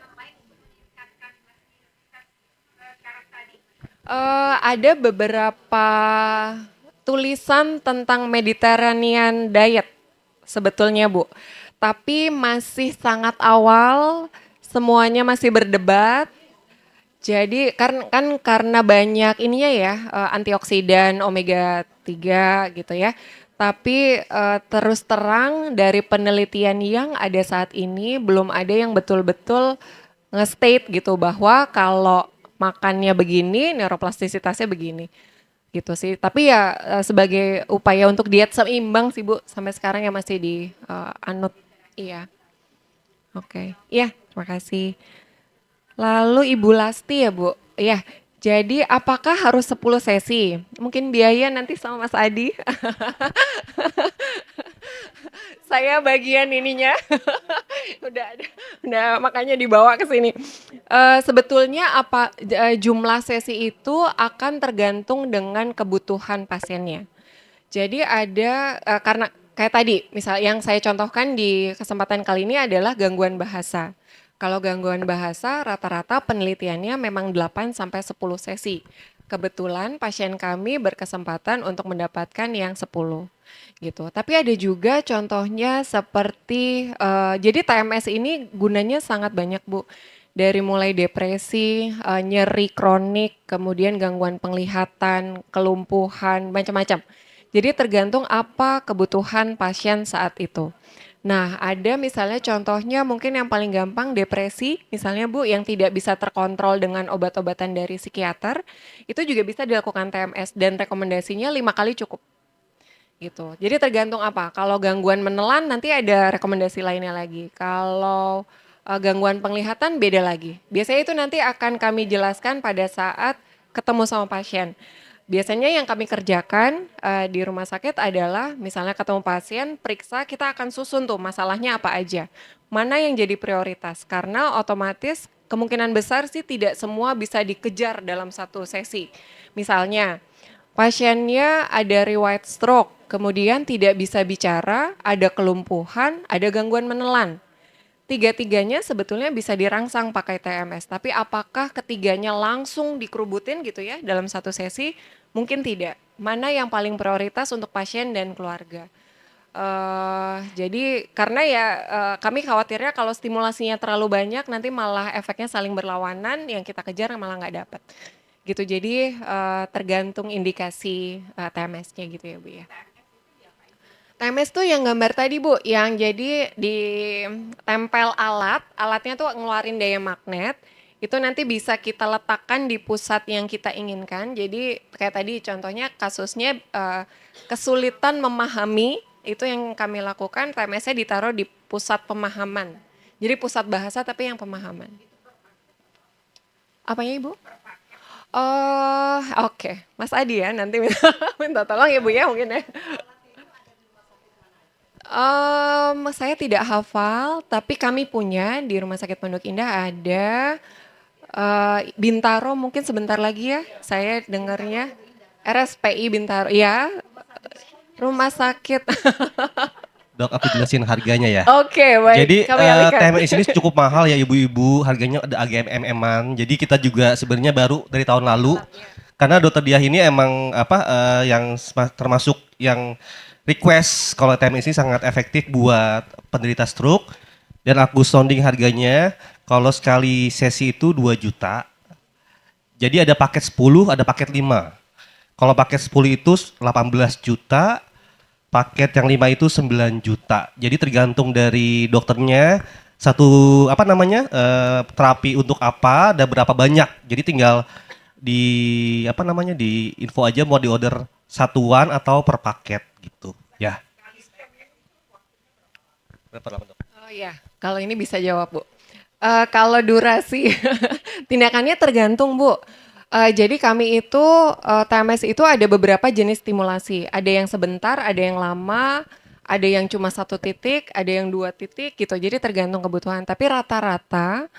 Ada beberapa tulisan tentang Mediterranean diet sebetulnya Bu. Tapi masih sangat awal, semuanya masih berdebat. Jadi karena banyak ininya ya, antioksidan omega 3 gitu ya. Tapi terus terang dari penelitian yang ada saat ini belum ada yang betul-betul nge-state gitu bahwa kalau makannya begini, neuroplastisitasnya begini. Gitu sih. Tapi ya sebagai upaya untuk diet seimbang sih Bu, sampai sekarang ya masih di anut. Iya. Oke. Iya, terima kasih. Lalu Ibu Lasti ya Bu. Iya. Jadi apakah harus 10 sesi? Mungkin biaya nanti sama Mas Adi. Saya bagian ininya. udah makanya dibawa ke sini. Sebetulnya jumlah sesi itu akan tergantung dengan kebutuhan pasiennya. Jadi ada karena kayak tadi misal yang saya contohkan di kesempatan kali ini adalah gangguan bahasa. Kalau gangguan bahasa rata-rata penelitiannya memang 8 sampai 10 sesi. kebetulan pasien kami berkesempatan untuk mendapatkan yang 10 gitu. Tapi ada juga contohnya seperti jadi TMS ini gunanya sangat banyak, Bu. Dari mulai depresi, nyeri kronik, kemudian gangguan penglihatan, kelumpuhan, macam-macam. Jadi tergantung apa kebutuhan pasien saat itu. Nah, ada misalnya contohnya mungkin yang paling gampang depresi, misalnya Bu, yang tidak bisa terkontrol dengan obat-obatan dari psikiater, itu juga bisa dilakukan TMS dan rekomendasinya 5 kali cukup. Gitu. Jadi tergantung apa, kalau gangguan menelan nanti ada rekomendasi lainnya lagi. Kalau gangguan penglihatan beda lagi. Biasanya itu nanti akan kami jelaskan pada saat ketemu sama pasien. Biasanya yang kami kerjakan di rumah sakit adalah misalnya ketemu pasien, periksa, kita akan susun tuh masalahnya apa aja. Mana yang jadi prioritas, karena otomatis kemungkinan besar sih tidak semua bisa dikejar dalam satu sesi. Misalnya pasiennya ada riwayat stroke, kemudian tidak bisa bicara, ada kelumpuhan, ada gangguan menelan. Tiga-tiganya sebetulnya bisa dirangsang pakai TMS, tapi apakah ketiganya langsung dikerubutin gitu ya dalam satu sesi? Mungkin tidak. Mana yang paling prioritas untuk pasien dan keluarga? Jadi karena ya kami khawatirnya kalau stimulasinya terlalu banyak nanti malah efeknya saling berlawanan, yang kita kejar malah nggak dapat. Gitu, jadi tergantung indikasi TMS-nya gitu ya Bu ya. TMS tuh yang gambar tadi Bu, yang jadi ditempel alatnya tuh ngeluarin daya magnet, itu nanti bisa kita letakkan di pusat yang kita inginkan. Jadi kayak tadi contohnya kasusnya kesulitan memahami, itu yang kami lakukan, TMS-nya ditaruh di pusat pemahaman. Jadi pusat bahasa tapi yang pemahaman. Apanya Ibu? Oh, oke. Mas Adi ya, nanti minta tolong ya Bu ya mungkin ya. Saya tidak hafal, tapi kami punya di Rumah Sakit Pondok Indah ada Bintaro mungkin sebentar lagi ya, saya dengarnya RSPI Bintaro, ya rumah sakit. Dok, aku jelasin harganya ya. Oke, baik. Jadi Kami alihkan. TMS ini cukup mahal ya ibu-ibu, harganya ada agak MM-an. Jadi kita juga sebenarnya baru dari tahun lalu, karena Dokter Diah ini emang yang termasuk yang request kalau TMS ini sangat efektif buat penderita stroke, dan aku sounding harganya kalau sekali sesi itu 2 juta. Jadi ada paket 10, ada paket 5. Kalau paket 10 itu 18 juta, paket yang 5 itu 9 juta. Jadi tergantung dari dokternya satu terapi untuk apa dan berapa banyak. Jadi tinggal di di info aja mau diorder satuan atau per paket gitu ya. Oh ya, kalau ini bisa jawab Bu. Kalau durasi tindakannya tergantung Bu. Jadi kami itu TMS itu ada beberapa jenis stimulasi. Ada yang sebentar, ada yang lama, ada yang cuma 1 titik, ada yang 2 titik gitu. Jadi tergantung kebutuhan. Tapi rata-rata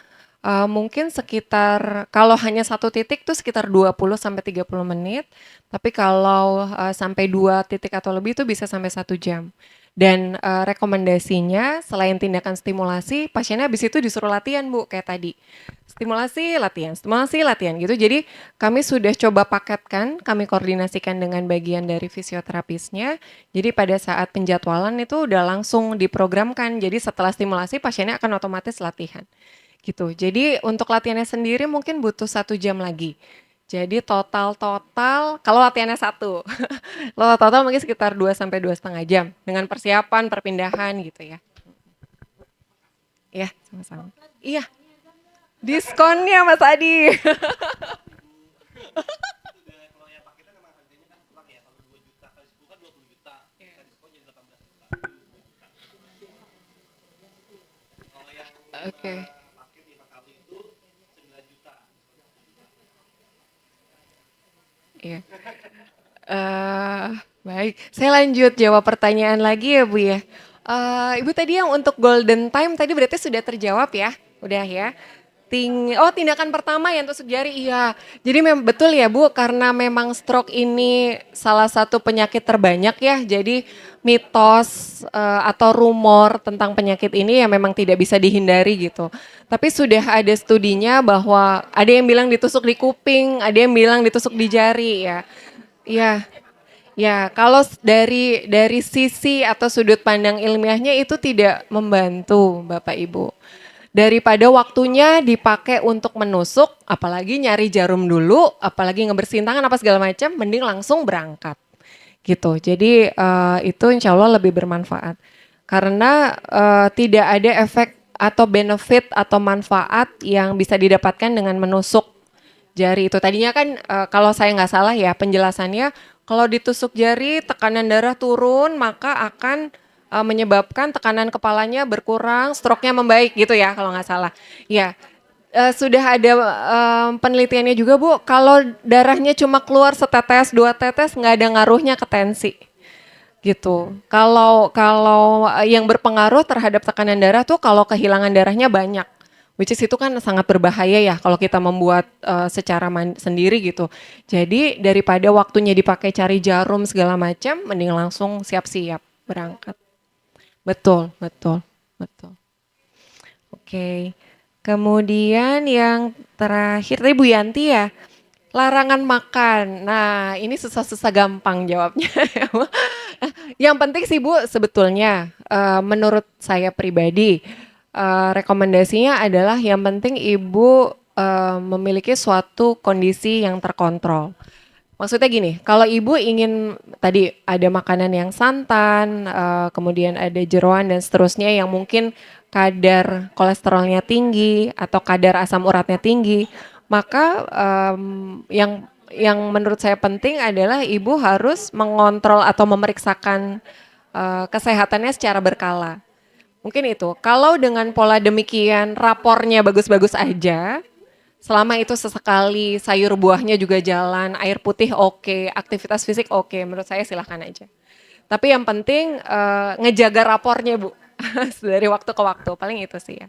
mungkin sekitar kalau hanya 1 titik tuh sekitar 20 sampai 30 menit. Tapi kalau sampai 2 titik atau lebih itu bisa sampai 1 jam. Dan rekomendasinya selain tindakan stimulasi, pasiennya habis itu disuruh latihan Bu, kayak tadi. Stimulasi, latihan gitu. Jadi kami sudah coba paketkan, kami koordinasikan dengan bagian dari fisioterapisnya. Jadi pada saat penjadwalan itu udah langsung diprogramkan. Jadi setelah stimulasi pasiennya akan otomatis latihan. Gitu. Jadi untuk latihannya sendiri mungkin butuh 1 jam lagi. Jadi total kalau latihannya 1, total mungkin sekitar 2 sampai 2,5 jam dengan persiapan, perpindahan gitu ya. Iya, sama-sama. Iya. Diskonnya Mas Adi. Oke. Iya. Baik, saya lanjut jawab pertanyaan lagi ya Bu ya. Ibu tadi yang untuk golden time tadi berarti sudah terjawab ya? Udah ya? tindakan pertama yang tusuk jari, iya. Jadi betul ya Bu, karena memang stroke ini salah satu penyakit terbanyak ya. Jadi mitos atau rumor tentang penyakit ini ya memang tidak bisa dihindari gitu. Tapi sudah ada studinya bahwa ada yang bilang ditusuk di kuping, ada yang bilang ditusuk di jari ya. Iya. Ya, kalau dari sisi atau sudut pandang ilmiahnya itu tidak membantu Bapak Ibu. Daripada waktunya dipakai untuk menusuk, apalagi nyari jarum dulu, apalagi ngebersihin tangan apa segala macam, mending langsung berangkat gitu. Jadi itu insya Allah lebih bermanfaat karena tidak ada efek atau benefit atau manfaat yang bisa didapatkan dengan menusuk jari itu. Tadinya kan kalau saya nggak salah ya penjelasannya, kalau ditusuk jari tekanan darah turun maka akan menyebabkan tekanan kepalanya berkurang, stroke-nya membaik gitu ya kalau nggak salah. Ya, sudah ada penelitiannya juga Bu, kalau darahnya cuma keluar setetes, 2 tetes nggak ada ngaruhnya ke tensi. Gitu. Kalau yang berpengaruh terhadap tekanan darah tuh kalau kehilangan darahnya banyak. Which is itu kan sangat berbahaya ya kalau kita membuat secara sendiri gitu. Jadi daripada waktunya dipakai cari jarum segala macam, mending langsung siap-siap berangkat. Betul. Oke. Kemudian yang terakhir tadi Bu Yanti ya, larangan makan. Nah ini susah-susah gampang jawabnya. Yang penting sih Bu sebetulnya menurut saya pribadi rekomendasinya adalah yang penting Ibu memiliki suatu kondisi yang terkontrol. Maksudnya gini, kalau Ibu ingin tadi ada makanan yang santan, kemudian ada jeroan dan seterusnya yang mungkin kadar kolesterolnya tinggi atau kadar asam uratnya tinggi, maka yang menurut saya penting adalah Ibu harus mengontrol atau memeriksakan kesehatannya secara berkala. Mungkin itu, kalau dengan pola demikian rapornya bagus-bagus aja, selama itu sesekali sayur buahnya juga jalan, air putih oke, aktivitas fisik oke, menurut saya silahkan aja. Tapi yang penting ngejaga rapornya Bu, dari waktu ke waktu, paling itu sih ya.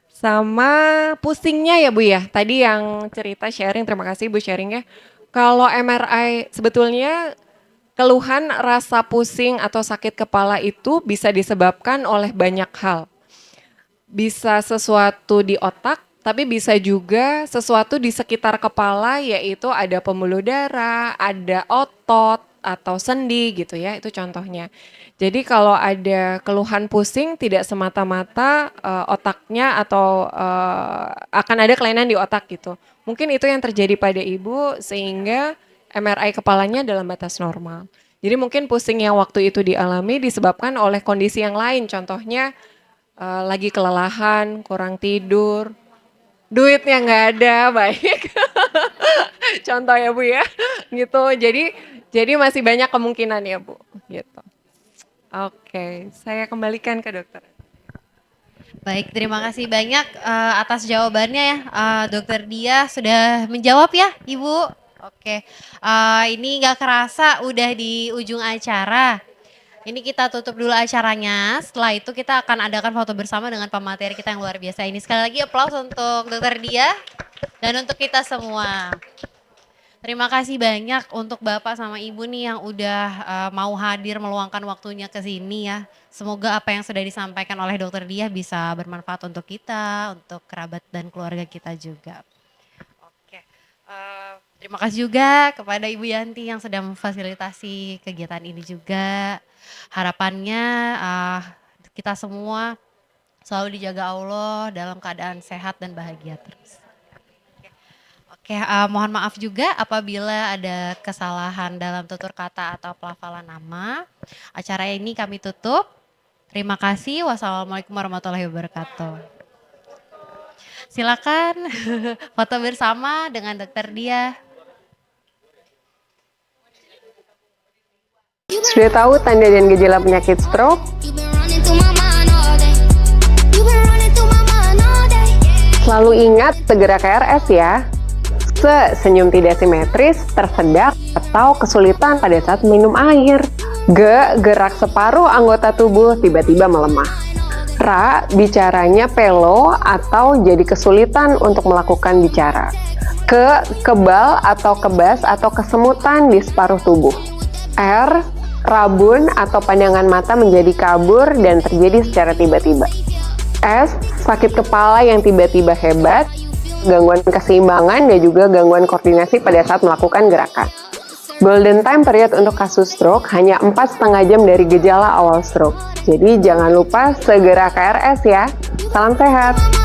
Sama pusingnya ya Bu ya, tadi yang cerita sharing, terima kasih Bu sharingnya. Kalau MRI sebetulnya keluhan rasa pusing atau sakit kepala itu bisa disebabkan oleh banyak hal. Bisa sesuatu di otak, tapi bisa juga sesuatu di sekitar kepala, yaitu ada pembuluh darah, ada otot atau sendi gitu ya, itu contohnya. Jadi kalau ada keluhan pusing tidak semata-mata otaknya atau akan ada kelainan di otak gitu. Mungkin itu yang terjadi pada Ibu sehingga MRI kepalanya dalam batas normal. Jadi mungkin pusing yang waktu itu dialami disebabkan oleh kondisi yang lain, contohnya lagi kelelahan, kurang tidur, duitnya nggak ada, baik. Contoh ya Bu ya, gitu. Jadi masih banyak kemungkinan ya Bu, gitu. Oke, saya kembalikan ke dokter. Baik, terima kasih banyak atas jawabannya ya. Dokter Dia sudah menjawab ya, Ibu. Oke, ini nggak kerasa udah di ujung acara. Ini kita tutup dulu acaranya. Setelah itu kita akan adakan foto bersama dengan pemateri kita yang luar biasa ini. Sekali lagi aplaus untuk Dokter Dia dan untuk kita semua. Terima kasih banyak untuk Bapak sama Ibu nih yang udah mau hadir meluangkan waktunya ke sini ya. Semoga apa yang sudah disampaikan oleh Dokter Dia bisa bermanfaat untuk kita, untuk kerabat dan keluarga kita juga. Oke, terima kasih juga kepada Ibu Yanti yang sudah memfasilitasi kegiatan ini juga. Harapannya kita semua selalu dijaga Allah dalam keadaan sehat dan bahagia terus. Oke, mohon maaf juga apabila ada kesalahan dalam tutur kata atau pelafalan nama. Acara ini kami tutup. Terima kasih. Wassalamualaikum warahmatullahi wabarakatuh. Silakan foto bersama dengan Dokter Dia. Sudah tahu tanda dan gejala penyakit stroke? Selalu ingat segera ke RS ya. Senyum tidak simetris, tersedak, atau kesulitan pada saat minum air. Gerak separuh anggota tubuh tiba-tiba melemah. Ra, bicaranya pelo atau jadi kesulitan untuk melakukan bicara. Ke, kebal atau kebas atau kesemutan di separuh tubuh. R, rabun atau pandangan mata menjadi kabur dan terjadi secara tiba-tiba. S, sakit kepala yang tiba-tiba hebat, gangguan keseimbangan dan juga gangguan koordinasi pada saat melakukan gerakan. Golden time period untuk kasus stroke hanya 4,5 jam dari gejala awal stroke. Jadi jangan lupa segera ke RS ya. Salam sehat.